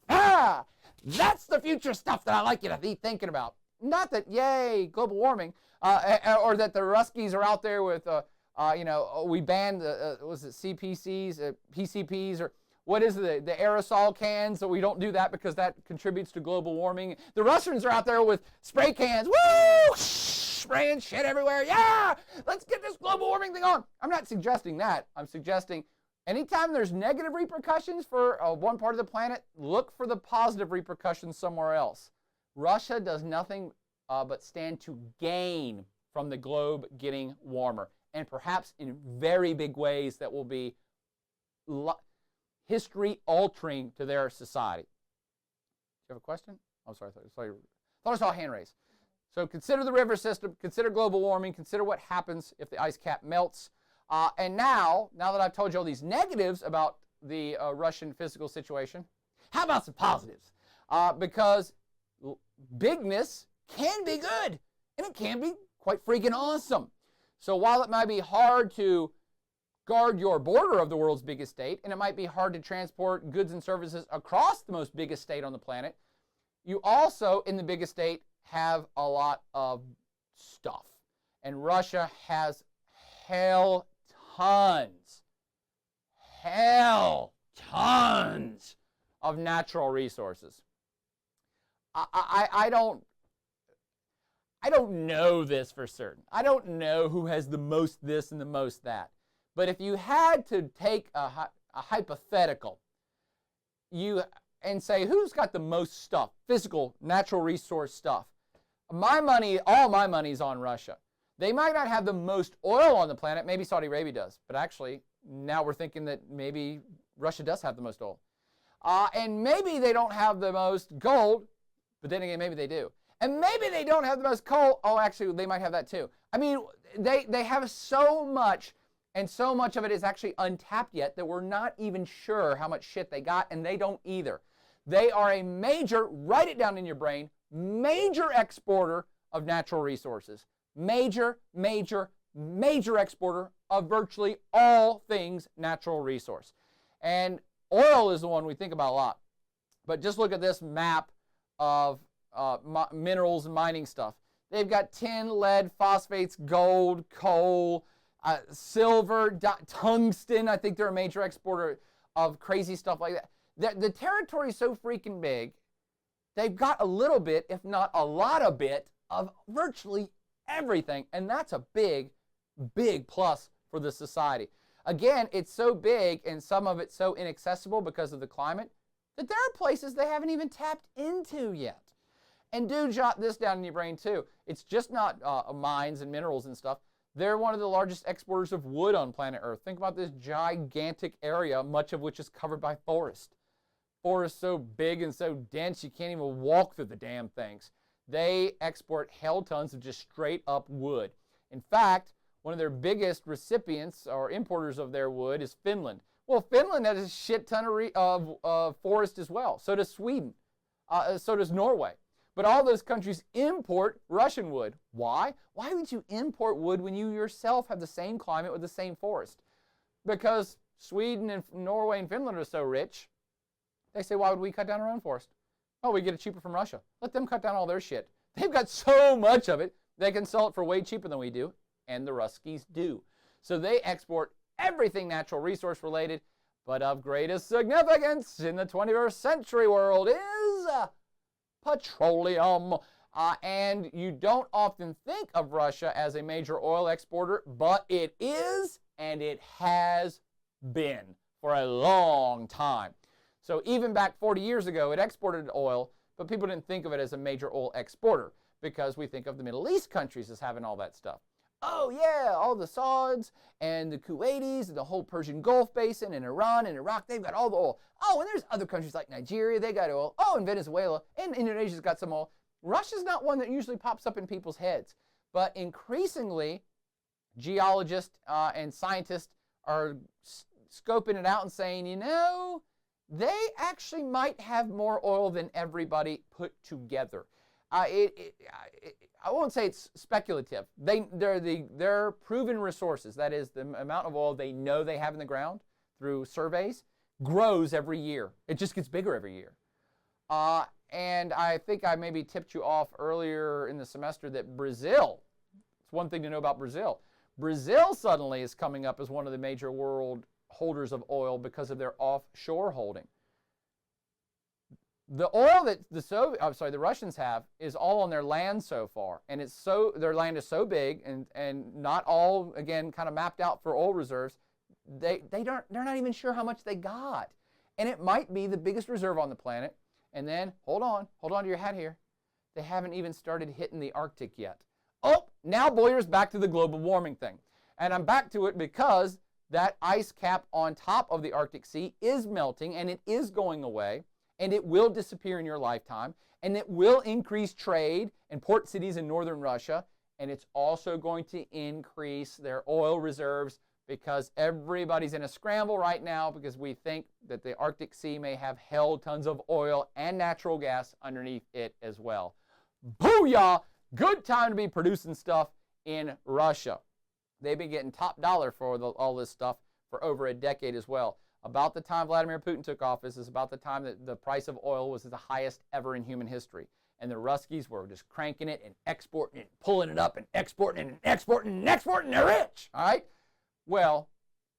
That's the future stuff that I like you to be thinking about. Not that, yay, global warming, or that the Ruskies are out there with, we banned, was it CPCs, PCPs, or what is it, the aerosol cans, so we don't do that because that contributes to global warming. The Russians are out there with spray cans, woo, spraying shit everywhere. Yeah, let's get this global warming thing on. I'm not suggesting that. I'm suggesting anytime there's negative repercussions for one part of the planet, look for the positive repercussions somewhere else. Russia does nothing but stand to gain from the globe getting warmer, and perhaps in very big ways that will be history-altering to their society. Do you have a question? I'm sorry, I thought I saw a hand raise. So consider the river system, consider global warming, consider what happens if the ice cap melts. And now that I've told you all these negatives about the Russian physical situation, how about some positives? Because bigness can be good, and it can be quite freaking awesome. So while it might be hard to guard your border of the world's biggest state, and it might be hard to transport goods and services across the most biggest state on the planet, you also, in the biggest state, have a lot of stuff. And Russia has tons of natural resources. I don't know this for certain. I don't know who has the most this and the most that. But if you had to take a hypothetical and say, who's got the most stuff, physical, natural resource stuff? All my money is on Russia. They might not have the most oil on the planet. Maybe Saudi Arabia does. But actually, now we're thinking that maybe Russia does have the most oil. And maybe they don't have the most gold, but then again, maybe they do. And maybe they don't have the most coal. Oh, actually, they might have that too. I mean, they have so much, and so much of it is actually untapped yet that we're not even sure how much shit they got, and they don't either. They are a major, write it down in your brain, major exporter of natural resources. Major exporter of virtually all things natural resource. And oil is the one we think about a lot. But just look at this map of minerals and mining stuff. They've got tin, lead, phosphates, gold, coal, silver, tungsten. I think they're a major exporter of crazy stuff like that. The territory is so freaking big, they've got a little bit, if not a lot of bit, of virtually everything. And that's a big plus for the society. Again, it's so big and some of it's so inaccessible because of the climate that there are places they haven't even tapped into yet. And do jot this down in your brain too. It's just not mines and minerals and stuff. They're one of the largest exporters of wood on planet Earth. Think about this gigantic area, much of which is covered by forest. Forest so big and so dense you can't even walk through the damn things. They export hell tons of just straight up wood. In fact, one of their biggest recipients or importers of their wood is Finland. Well, Finland has a shit ton of forest as well. So does Sweden. So does Norway. But all those countries import Russian wood. Why? Why would you import wood when you yourself have the same climate with the same forest? Because Sweden and Norway and Finland are so rich, they say, why would we cut down our own forest? Oh, we get it cheaper from Russia. Let them cut down all their shit. They've got so much of it, they can sell it for way cheaper than we do, and the Ruskies do. So they export everything natural resource related, but of greatest significance in the 21st century world is petroleum. And you don't often think of Russia as a major oil exporter, but it is, and it has been for a long time. So even back 40 years ago, it exported oil, but people didn't think of it as a major oil exporter because we think of the Middle East countries as having all that stuff. Oh yeah, all the Sauds and the Kuwaitis and the whole Persian Gulf basin and Iran and Iraq, they've got all the oil. Oh, and there's other countries like Nigeria, they got oil. Oh, and Venezuela, and Indonesia's got some oil. Russia's not one that usually pops up in people's heads, but increasingly, geologists and scientists are scoping it out and saying, you know, they actually might have more oil than everybody put together. I won't say it's speculative. They're proven resources. That is, the amount of oil they know they have in the ground through surveys grows every year. It just gets bigger every year. And I think I maybe tipped you off earlier in the semester that Brazil, it's one thing to know about Brazil. Brazil suddenly is coming up as one of the major world holders of oil because of their offshore holding. The oil that the Russians have is all on their land so far, and their land is so big and not all, again, kind of mapped out for oil reserves. They're not even sure how much they got, and it might be the biggest reserve on the planet. And then hold on to your hat here. They haven't even started hitting the Arctic yet. Oh, now Boyer's back to the global warming thing, and I'm back to it because that ice cap on top of the Arctic Sea is melting, and it is going away. And it will disappear in your lifetime, and it will increase trade in port cities in northern Russia, and it's also going to increase their oil reserves because everybody's in a scramble right now because we think that the Arctic Sea may have held tons of oil and natural gas underneath it as well. Booyah! Good time to be producing stuff in Russia. They've been getting top dollar for all this stuff for over a decade as well. About the time Vladimir Putin took office is about the time that the price of oil was the highest ever in human history. And the Ruskies were just cranking it and exporting it, pulling it up and exporting it and exporting and exporting. They're rich, all right? Well,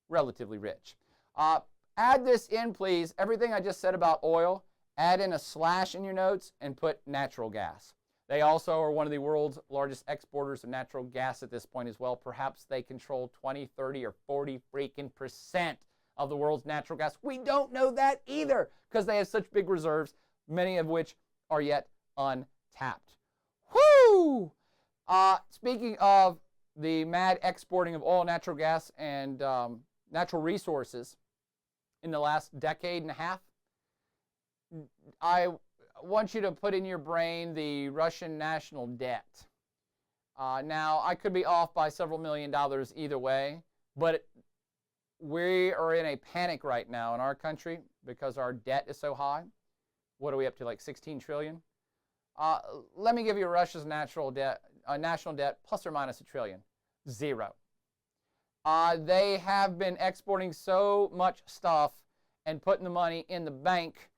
relatively rich. Add this in, please. Everything I just said about oil, add in a slash in your notes and put natural gas. They also are one of the world's largest exporters of natural gas at this point as well. Perhaps they control 20, 30, or 40 freaking % of the world's natural gas. We don't know that either because they have such big reserves, many of which are yet untapped. Whoo! Speaking of the mad exporting of oil, natural gas, and natural resources in the last decade and a half, I want you to put in your brain the Russian national debt. Now, I could be off by several $1 million either way, but we are in a panic right now in our country because our debt is so high. What are we up to, like 16 trillion? Let me give you Russia's national debt plus or minus $1 trillion. Zero. They have been exporting so much stuff and putting the money in the bank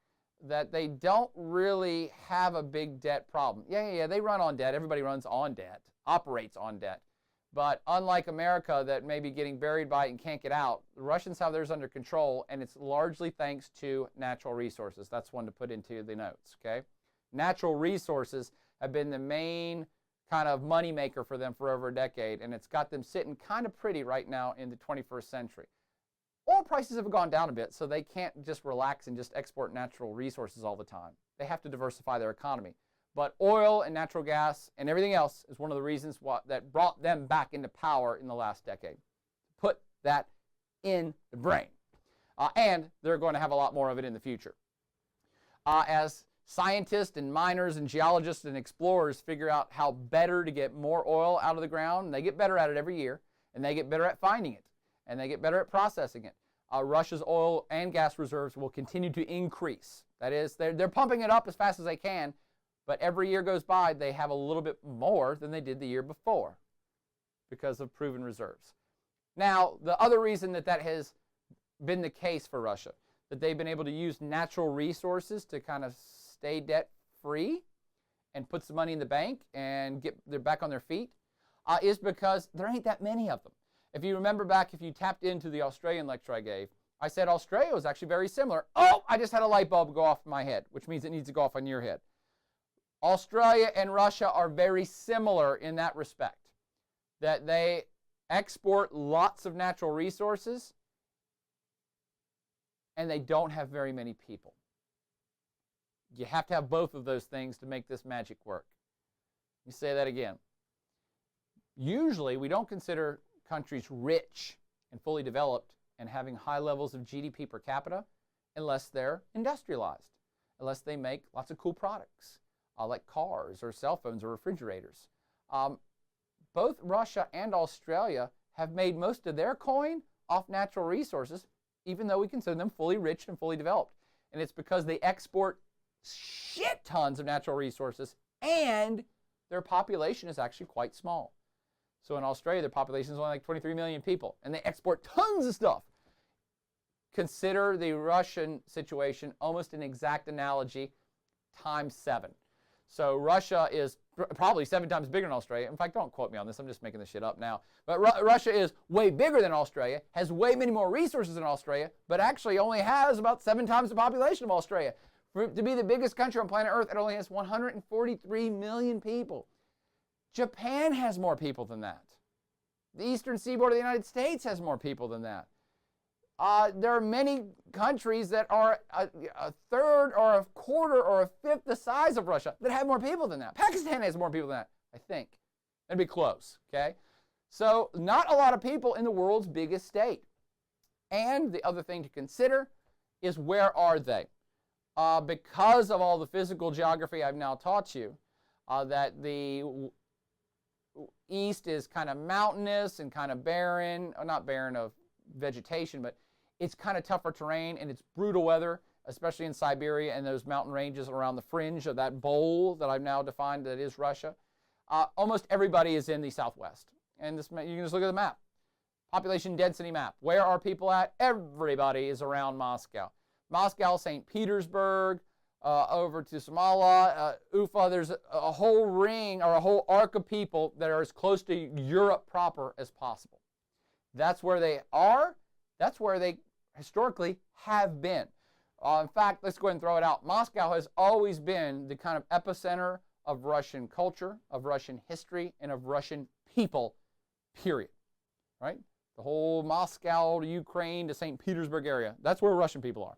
that they don't really have a big debt problem. Yeah, they run on debt. Everybody runs on debt, operates on debt. But unlike America that may be getting buried by it and can't get out, the Russians have theirs under control, and it's largely thanks to natural resources. That's one to put into the notes, okay? Natural resources have been the main kind of money maker for them for over a decade, and it's got them sitting kind of pretty right now in the 21st century. Oil prices have gone down a bit, so they can't just relax and just export natural resources all the time. They have to diversify their economy. But oil and natural gas and everything else is one of the reasons that brought them back into power in the last decade. Put that in the brain. And they're going to have a lot more of it in the future. As scientists and miners and geologists and explorers figure out how better to get more oil out of the ground, and they get better at it every year, and they get better at finding it, and they get better at processing it. Russia's oil and gas reserves will continue to increase. That is, they're pumping it up as fast as they can, but every year goes by, they have a little bit more than they did the year before because of proven reserves. Now, the other reason that has been the case for Russia, that they've been able to use natural resources to kind of stay debt free and puts the money in the bank and get their back on their feet is because there ain't that many of them. If you remember back, if you tapped into the Australian lecture I gave, I said Australia was actually very similar. Oh, I just had a light bulb go off in my head, which means it needs to go off on your head. Australia and Russia are very similar in that respect, that they export lots of natural resources and they don't have very many people. You have to have both of those things to make this magic work. Let me say that again. Usually, we don't consider countries rich and fully developed and having high levels of GDP per capita unless they're industrialized, unless they make lots of cool products, like cars or cell phones or refrigerators. Both Russia and Australia have made most of their coin off natural resources, even though we consider them fully rich and fully developed. And it's because they export shit tons of natural resources and their population is actually quite small. So in Australia, their population is only like 23 million people, and they export tons of stuff. Consider the Russian situation almost an exact analogy times 7. So Russia is probably 7 times bigger than Australia. In fact, don't quote me on this. I'm just making this shit up now. But Russia is way bigger than Australia, has way many more resources than Australia, but actually only has about 7 times the population of Australia. To be the biggest country on planet Earth, it only has 143 million people. Japan has more people than that. The eastern seaboard of the United States has more people than that. There are many countries that are a third or a quarter or a fifth the size of Russia that have more people than that. Pakistan has more people than that, I think. It'd be close, okay? So not a lot of people in the world's biggest state. And the other thing to consider is where are they? Because of all the physical geography I've now taught you, that the east is kind of mountainous and kind of barren, or not barren of vegetation, but it's kind of tougher terrain and it's brutal weather, especially in Siberia and those mountain ranges around the fringe of that bowl that I've now defined that is Russia. Almost everybody is in the southwest. And this, you can just look at the map. Population density map. Where are people at? Everybody is around Moscow. Moscow, St. Petersburg, over to Samara, Ufa. There's a whole ring or a whole arc of people that are as close to Europe proper as possible. That's where they are. That's where they historically have been. In fact, let's go ahead and throw it out. Moscow has always been the kind of epicenter of Russian culture, of Russian history, and of Russian people, period. Right? The whole Moscow to Ukraine to St. Petersburg area, that's where Russian people are.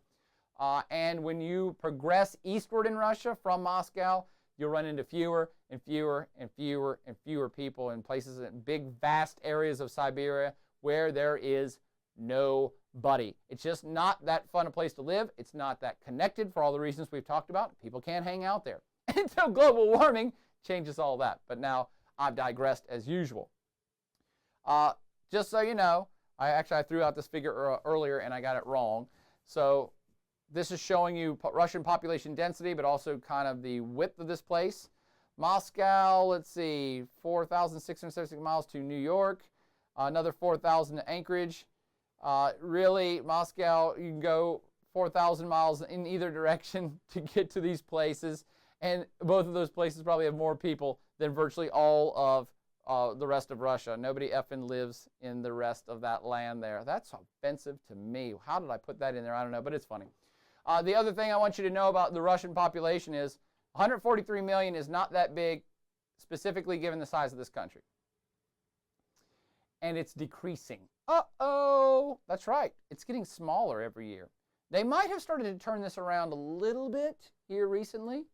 And when you progress eastward in Russia from Moscow, you'll run into fewer and fewer and fewer and fewer people in places in big, vast areas of Siberia where there is nobody. It's just not that fun a place to live. It's not that connected for all the reasons we've talked about. People can't hang out there until global warming changes all that. But now I've digressed as usual. Just so you know, I threw out this figure earlier and I got it wrong. So this is showing you Russian population density, but also kind of the width of this place. Moscow, let's see, 4,676 miles to New York. Another 4,000 to Anchorage. Really, Moscow, you can go 4,000 miles in either direction to get to these places. And both of those places probably have more people than virtually all of the rest of Russia. Nobody effing lives in the rest of that land there. That's offensive to me. How did I put that in there? I don't know, but it's funny. The other thing I want you to know about the Russian population is 143 million is not that big, specifically given the size of this country. And it's decreasing. Uh-oh, that's right. It's getting smaller every year. They might have started to turn this around a little bit here recently,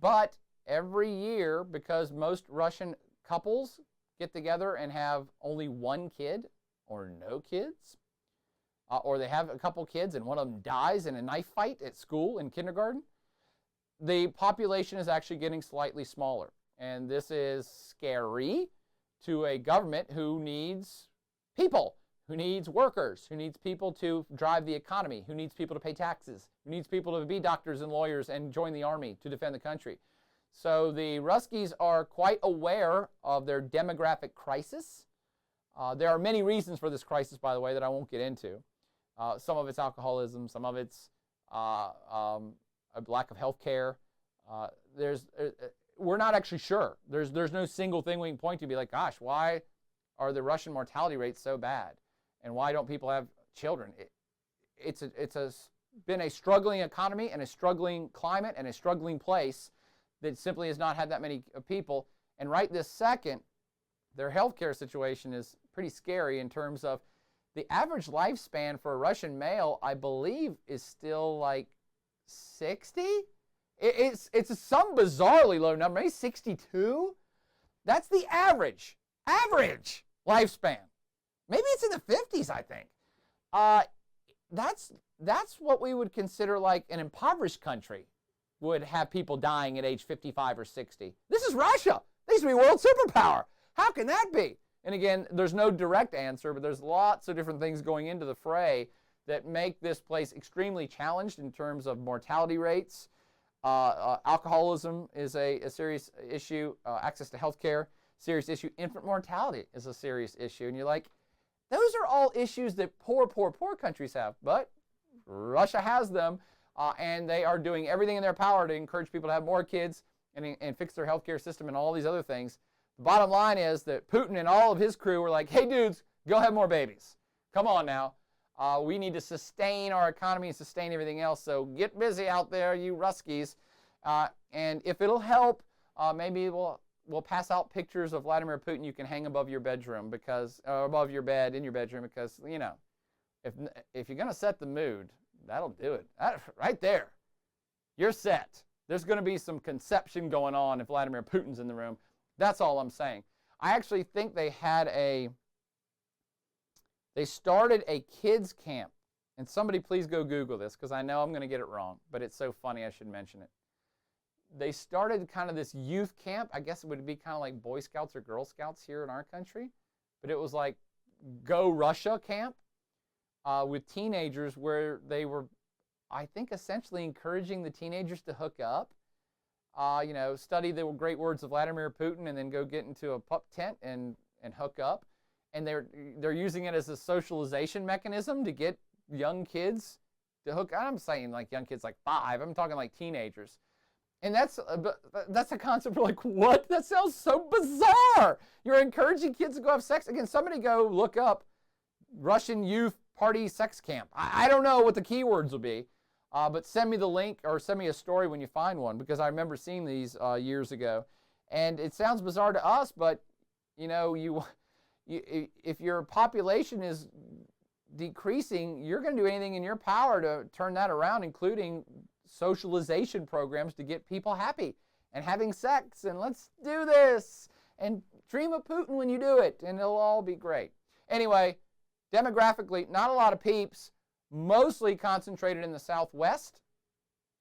but every year, because most Russian couples get together and have only one kid or no kids, or they have a couple kids and one of them dies in a knife fight at school in kindergarten, the population is actually getting slightly smaller. And this is scary to a government who needs people, who needs workers, who needs people to drive the economy, who needs people to pay taxes, who needs people to be doctors and lawyers and join the army to defend the country. So the Ruskies are quite aware of their demographic crisis. There are many reasons for this crisis, by the way, that I won't get into. Some of it's alcoholism, some of it's a lack of health care. We're not actually sure. There's no single thing we can point to be like, gosh, why are the Russian mortality rates so bad? And why don't people have children? It's been a struggling economy and a struggling climate and a struggling place that simply has not had that many people. And right this second, their healthcare situation is pretty scary in terms of the average lifespan for a Russian male, I believe, is still like 60. It's some bizarrely low number, maybe 62. That's the average lifespan. Maybe it's in the 50s, I think. That's what we would consider like an impoverished country would have people dying at age 55 or 60. This is Russia. They used to be world superpower. How can that be? And again, there's no direct answer, but there's lots of different things going into the fray that make this place extremely challenged in terms of mortality rates. Alcoholism is a serious issue. Access to health care, serious issue. Infant mortality is a serious issue. And you're like, those are all issues that poor countries have. But Russia has them, and they are doing everything in their power to encourage people to have more kids and fix their healthcare system and all these other things. The bottom line is that Putin and all of his crew were like, hey, dudes, go have more babies. Come on now. We need to sustain our economy and sustain everything else. So get busy out there, you Ruskies. And if it'll help, maybe we'll pass out pictures of Vladimir Putin you can hang above your bedroom above your bed in your bedroom because, you know, if you're going to set the mood, that'll do it. Right there. You're set. There's going to be some conception going on if Vladimir Putin's in the room. That's all I'm saying. I actually think they started a kids camp. And somebody please go Google this because I know I'm going to get it wrong, but it's so funny I should mention it. They started kind of this youth camp. I guess it would be kind of like Boy Scouts or Girl Scouts here in our country. But it was like Go Russia camp with teenagers where they were, I think, essentially encouraging the teenagers to hook up. Study the great words of Vladimir Putin and then go get into a pup tent and hook up. And they're using it as a socialization mechanism to get young kids to hook up. I'm saying like young kids like 5. I'm talking like teenagers. And that's a concept we're like, what? That sounds so bizarre. You're encouraging kids to go have sex. Again, somebody go look up Russian youth party sex camp. I don't know what the keywords will be. But send me the link or send me a story when you find one because I remember seeing these years ago. And it sounds bizarre to us, but you know, if your population is decreasing, you're going to do anything in your power to turn that around, including socialization programs to get people happy and having sex. And let's do this and dream of Putin when you do it and it'll all be great. Anyway, demographically, not a lot of peeps. Mostly concentrated in the Southwest,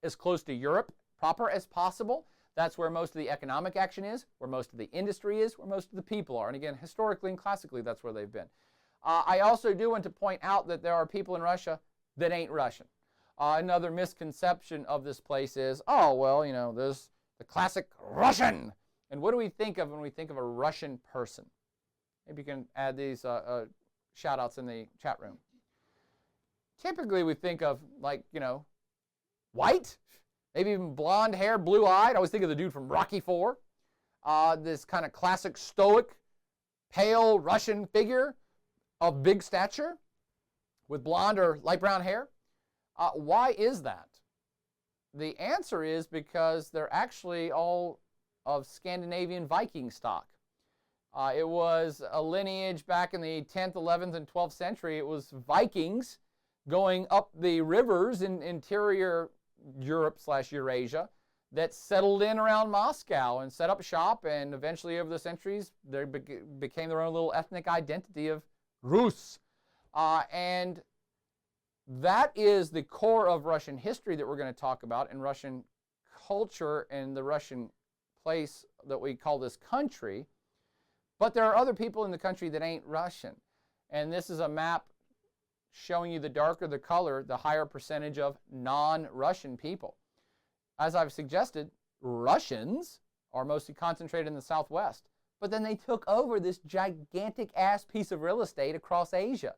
as close to Europe proper as possible. That's where most of the economic action is, where most of the industry is, where most of the people are. And again, historically and classically, that's where they've been. I also do want to point out that there are people in Russia that ain't Russian. Another misconception of this place is, oh, well, you know, there's the classic Russian. And what do we think of when we think of a Russian person? Maybe you can add these shout-outs in the chat room. Typically, we think of, like, you know, white, maybe even blonde hair, blue-eyed. I always think of the dude from Rocky IV. This kind of classic stoic, pale Russian figure of big stature with blonde or light brown hair. Why is that? The answer is because they're actually all of Scandinavian Viking stock. It was a lineage back in the 10th, 11th, and 12th century. It was Vikings going up the rivers in interior Europe/Eurasia that settled in around Moscow and set up shop, and eventually over the centuries they became their own little ethnic identity of Rus. And that is the core of Russian history that we're going to talk about, and Russian culture and the Russian place that we call this country. But there are other people in the country that ain't Russian. And this is a map showing you the darker the color, the higher percentage of non-Russian people. As I've suggested, Russians are mostly concentrated in the Southwest. But then they took over this gigantic-ass piece of real estate across Asia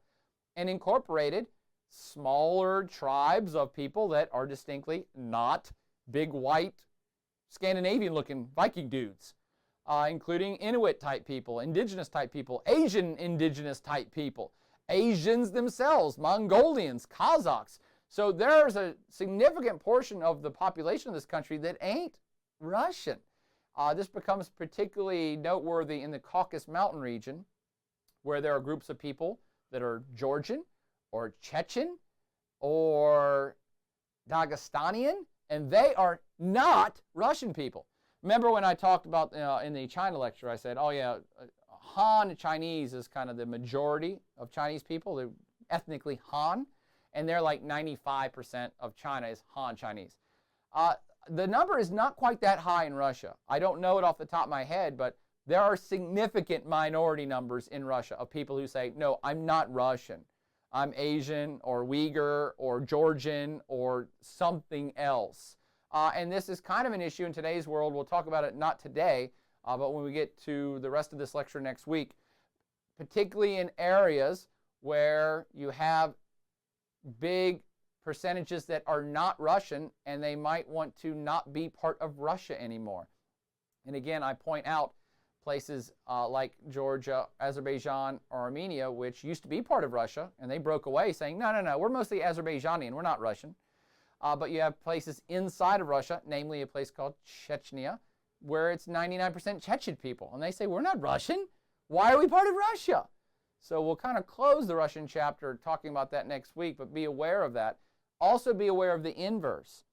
and incorporated smaller tribes of people that are distinctly not big white Scandinavian-looking Viking dudes, including Inuit-type people, indigenous-type people, Asian indigenous-type people, Asians themselves, Mongolians, Kazakhs. So there's a significant portion of the population of this country that ain't Russian. This becomes particularly noteworthy in the Caucasus Mountain region, where there are groups of people that are Georgian or Chechen or Dagestanian, and they are not Russian people. Remember when I talked about in the China lecture, I said, oh yeah, Han Chinese is kind of the majority of Chinese people. They're ethnically Han, and they're like 95% of China is Han Chinese. The number is not quite that high in Russia. I don't know it off the top of my head, but there are significant minority numbers in Russia of people who say, no, I'm not Russian. I'm Asian or Uyghur or Georgian or something else. And this is kind of an issue in today's world. We'll talk about it not today, but when we get to the rest of this lecture next week, particularly in areas where you have big percentages that are not Russian and they might want to not be part of Russia anymore. And again, I point out places like Georgia, Azerbaijan, or Armenia, which used to be part of Russia, and they broke away saying, no, we're mostly Azerbaijani, we're not Russian. But you have places inside of Russia, namely a place called Chechnya, where it's 99% Chechen people. And they say, we're not Russian. Why are we part of Russia? So we'll kind of close the Russian chapter talking about that next week, but be aware of that. Also be aware of the inverse,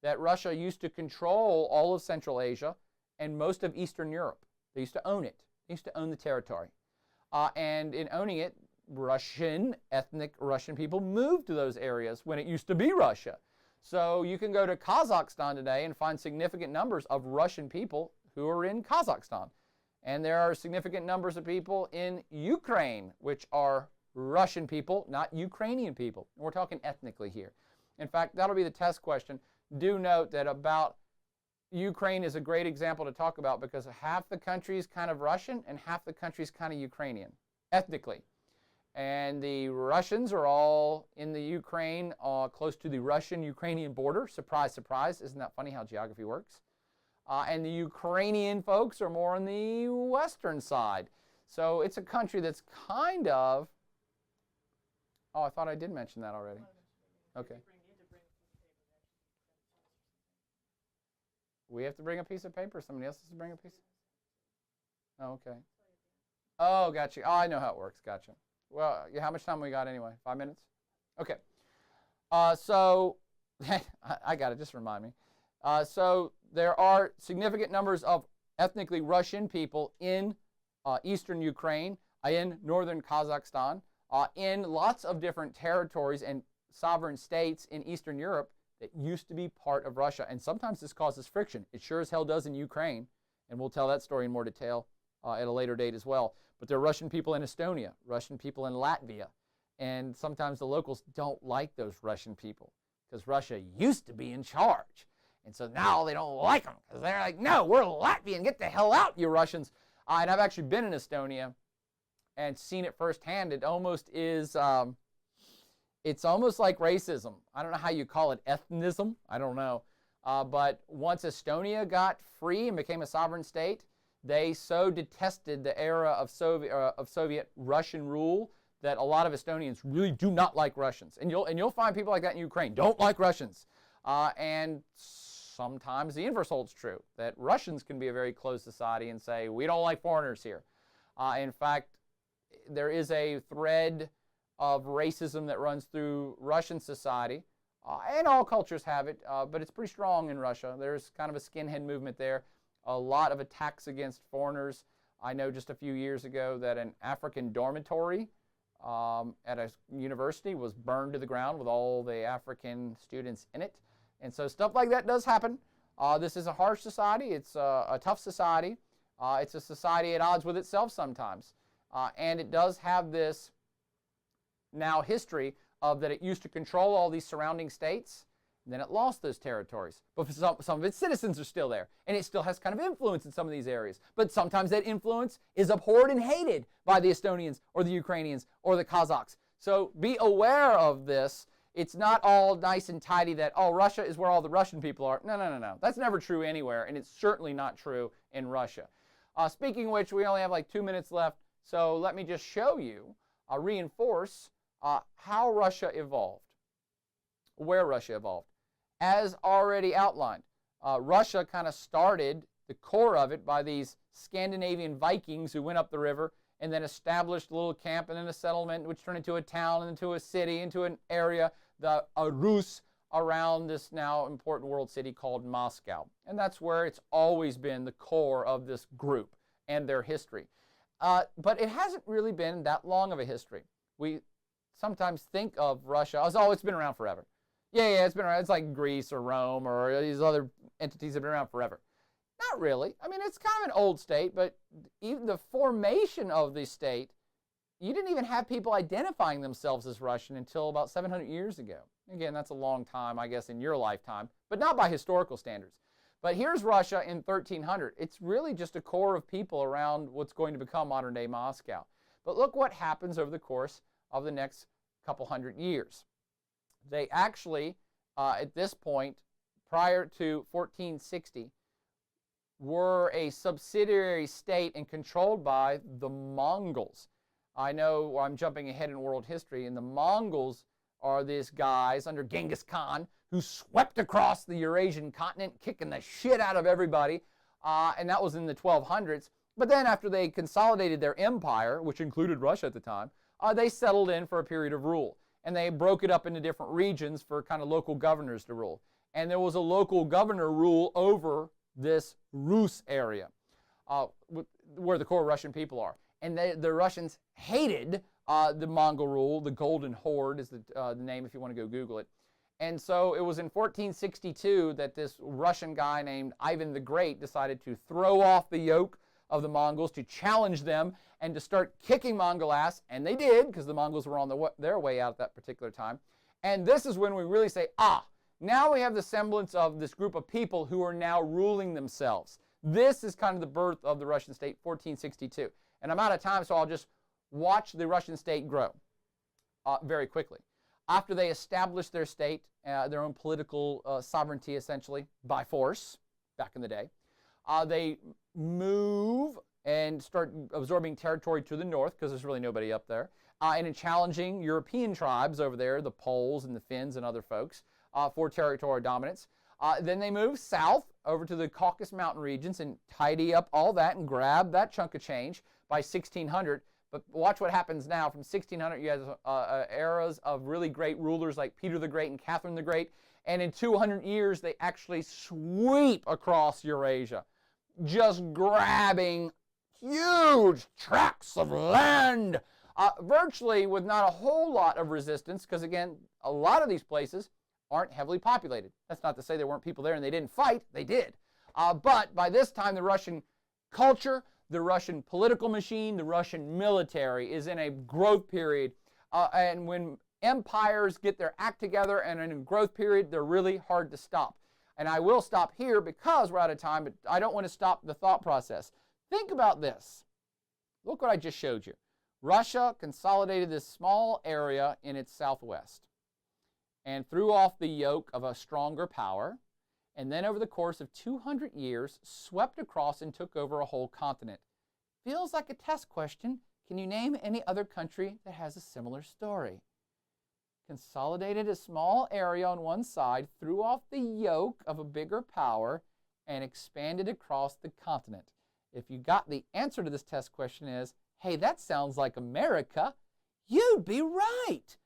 that Russia used to control all of Central Asia and most of Eastern Europe. They used to own it. They used to own the territory. And in owning it, ethnic Russian people moved to those areas when it used to be Russia. So you can go to Kazakhstan today and find significant numbers of Russian people who are in Kazakhstan. And there are significant numbers of people in Ukraine, which are Russian people, not Ukrainian people. And we're talking ethnically here. In fact, that'll be the test question. Do note that about Ukraine is a great example to talk about because half the country is kind of Russian and half the country is kind of Ukrainian, ethnically. And the Russians are all in the Ukraine, close to the Russian-Ukrainian border. Surprise, surprise. Isn't that funny how geography works? And the Ukrainian folks are more on the western side. So it's a country that's kind of... Oh, I thought I did mention that already. Okay. We have to bring a piece of paper. Somebody else has to bring a piece. Oh, okay. Oh, gotcha. Oh, I know how it works. Gotcha. Well, how much time we got anyway? 5 minutes? Okay. So, I got it. Just remind me. So, there are significant numbers of ethnically Russian people in eastern Ukraine, in northern Kazakhstan, in lots of different territories and sovereign states in Eastern Europe that used to be part of Russia. And sometimes this causes friction. It sure as hell does in Ukraine. And we'll tell that story in more detail at a later date as well. But there are Russian people in Estonia, Russian people in Latvia. And sometimes the locals don't like those Russian people because Russia used to be in charge. And so now they don't like them because they're like, no, we're Latvian. Get the hell out, you Russians. And I've actually been in Estonia and seen it firsthand. It almost is... it's almost like racism. I don't know how you call it, ethnism. I don't know. But once Estonia got free and became a sovereign state, they so detested the era of Soviet Russian rule that a lot of Estonians really do not like Russians. And you'll find people like that in Ukraine, don't like Russians. And sometimes the inverse holds true, that Russians can be a very closed society and say, we don't like foreigners here. In fact, there is a thread of racism that runs through Russian society, and all cultures have it, but it's pretty strong in Russia. There's kind of a skinhead movement there, a lot of attacks against foreigners. I know just a few years ago that an African dormitory at a university was burned to the ground with all the African students in it. And so stuff like that does happen. This is a harsh society. It's a tough society. It's a society at odds with itself sometimes. And it does have this now history of that it used to control all these surrounding states, and then it lost those territories. But some of its citizens are still there, and it still has kind of influence in some of these areas. But sometimes that influence is abhorred and hated by the Estonians or the Ukrainians or the Kazakhs. So be aware of this. It's not all nice and tidy that, oh, Russia is where all the Russian people are. No, no, no, no. That's never true anywhere, and it's certainly not true in Russia. Speaking of which, we only have like 2 minutes left, so let me just show you, reinforce how Russia evolved, where Russia evolved. As already outlined, Russia kind of started the core of it by these Scandinavian Vikings who went up the river and then established a little camp and then a settlement, which turned into a town and into a city, into an area, the Rus, around this now important world city called Moscow. And that's where it's always been the core of this group and their history. But it hasn't really been that long of a history. We sometimes think of Russia as, oh, it's been around forever. Yeah, it's been around. It's like Greece or Rome or these other entities that have been around forever. Not really. I mean, it's kind of an old state, but even the formation of the state, you didn't even have people identifying themselves as Russian until about 700 years ago. Again, that's a long time, I guess, in your lifetime, but not by historical standards. But here's Russia in 1300. It's really just a core of people around what's going to become modern-day Moscow. But look what happens over the course of the next couple hundred years. They actually, at this point, prior to 1460, were a subsidiary state and controlled by the Mongols. I know I'm jumping ahead in world history, and the Mongols are these guys under Genghis Khan who swept across the Eurasian continent, kicking the shit out of everybody, and that was in the 1200s. But then after they consolidated their empire, which included Russia at the time, they settled in for a period of rule. And they broke it up into different regions for kind of local governors to rule. And there was a local governor rule over this Rus area, where the core Russian people are. And the Russians hated the Mongol rule. The Golden Horde is the name if you want to go Google it. And so it was in 1462 that this Russian guy named Ivan the Great decided to throw off the yoke of the Mongols, to challenge them, and to start kicking Mongol ass. And they did, because the Mongols were on their way out at that particular time. And this is when we really say, now we have the semblance of this group of people who are now ruling themselves. This is kind of the birth of the Russian state, 1462. And I'm out of time, so I'll just watch the Russian state grow very quickly. After they established their state, their own political sovereignty, essentially, by force, back in the day, they move and start absorbing territory to the north, because there's really nobody up there, and in challenging European tribes over there, the Poles and the Finns and other folks, for territorial dominance. Then they move south over to the Caucasus Mountain regions and tidy up all that and grab that chunk of change by 1600. But watch what happens now. From 1600, you have eras of really great rulers like Peter the Great and Catherine the Great. And in 200 years, they actually sweep across Eurasia, just grabbing huge tracts of land, virtually with not a whole lot of resistance, because, again, a lot of these places aren't heavily populated. That's not to say there weren't people there and they didn't fight. They did. But by this time, the Russian culture, the Russian political machine, the Russian military is in a growth period. And when empires get their act together and in a growth period, they're really hard to stop. And I will stop here because we're out of time, but I don't want to stop the thought process. Think about this. Look what I just showed you. Russia consolidated this small area in its southwest and threw off the yoke of a stronger power, and then over the course of 200 years, swept across and took over a whole continent. Feels like a test question. Can you name any other country that has a similar story? Consolidated a small area on one side, threw off the yoke of a bigger power, and expanded across the continent. If you got the answer to this test question is, hey, that sounds like America, you'd be right.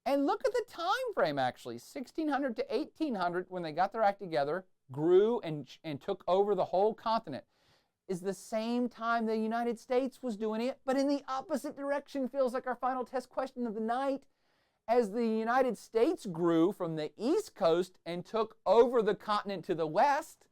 And look at the time frame, actually. 1600 to 1800, when they got their act together, grew and took over the whole continent. Is the same time the United States was doing it, but in the opposite direction. Feels like our final test question of the night. As the United States grew from the East Coast and took over the continent to the west,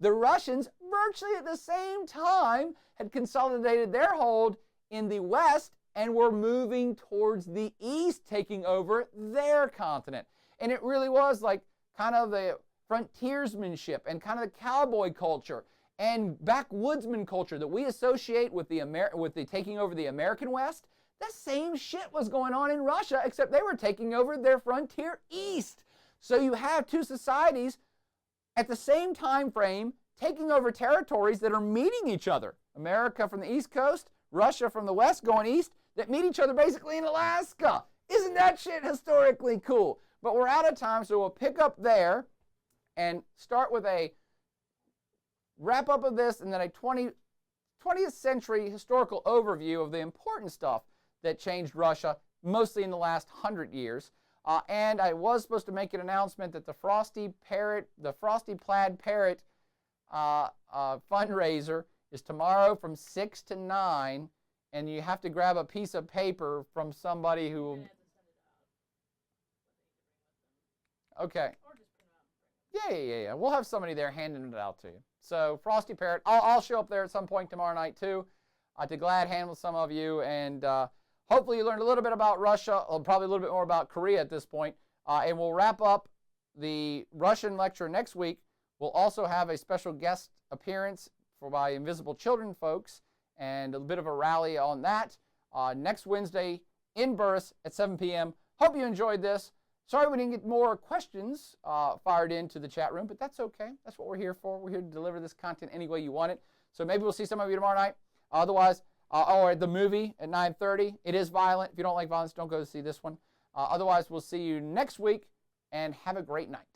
the Russians, virtually at the same time, had consolidated their hold in the west and were moving towards the east, taking over their continent. And it really was like kind of the frontiersmanship and kind of the cowboy culture and backwoodsman culture that we associate with the taking over the American West. The same shit was going on in Russia, except they were taking over their frontier east. So you have two societies at the same time frame taking over territories that are meeting each other. America from the East Coast, Russia from the West going east, that meet each other basically in Alaska. Isn't that shit historically cool? But we're out of time, so we'll pick up there and start with a wrap up of this and then a 20th century historical overview of the important stuff that changed Russia, mostly in the last 100 years. And I was supposed to make an announcement that the Frosty Plaid Parrot fundraiser is tomorrow from 6 to 9, and you have to grab a piece of paper from somebody who will... Okay. Yeah. We'll have somebody there handing it out to you. So Frosty Parrot, I'll show up there at some point tomorrow night too to glad hand with some of you, and hopefully you learned a little bit about Russia, probably a little bit more about Korea at this point, and we'll wrap up the Russian lecture next week. We'll also have a special guest appearance by Invisible Children folks and a bit of a rally on that next Wednesday in Burris at 7 p.m. Hope you enjoyed this. Sorry we didn't get more questions fired into the chat room, but that's okay. That's what we're here for. We're here to deliver this content any way you want it. So maybe we'll see some of you tomorrow night. Otherwise, or at the movie at 9:30. It is violent. If you don't like violence, don't go to see this one. Otherwise, we'll see you next week, and have a great night.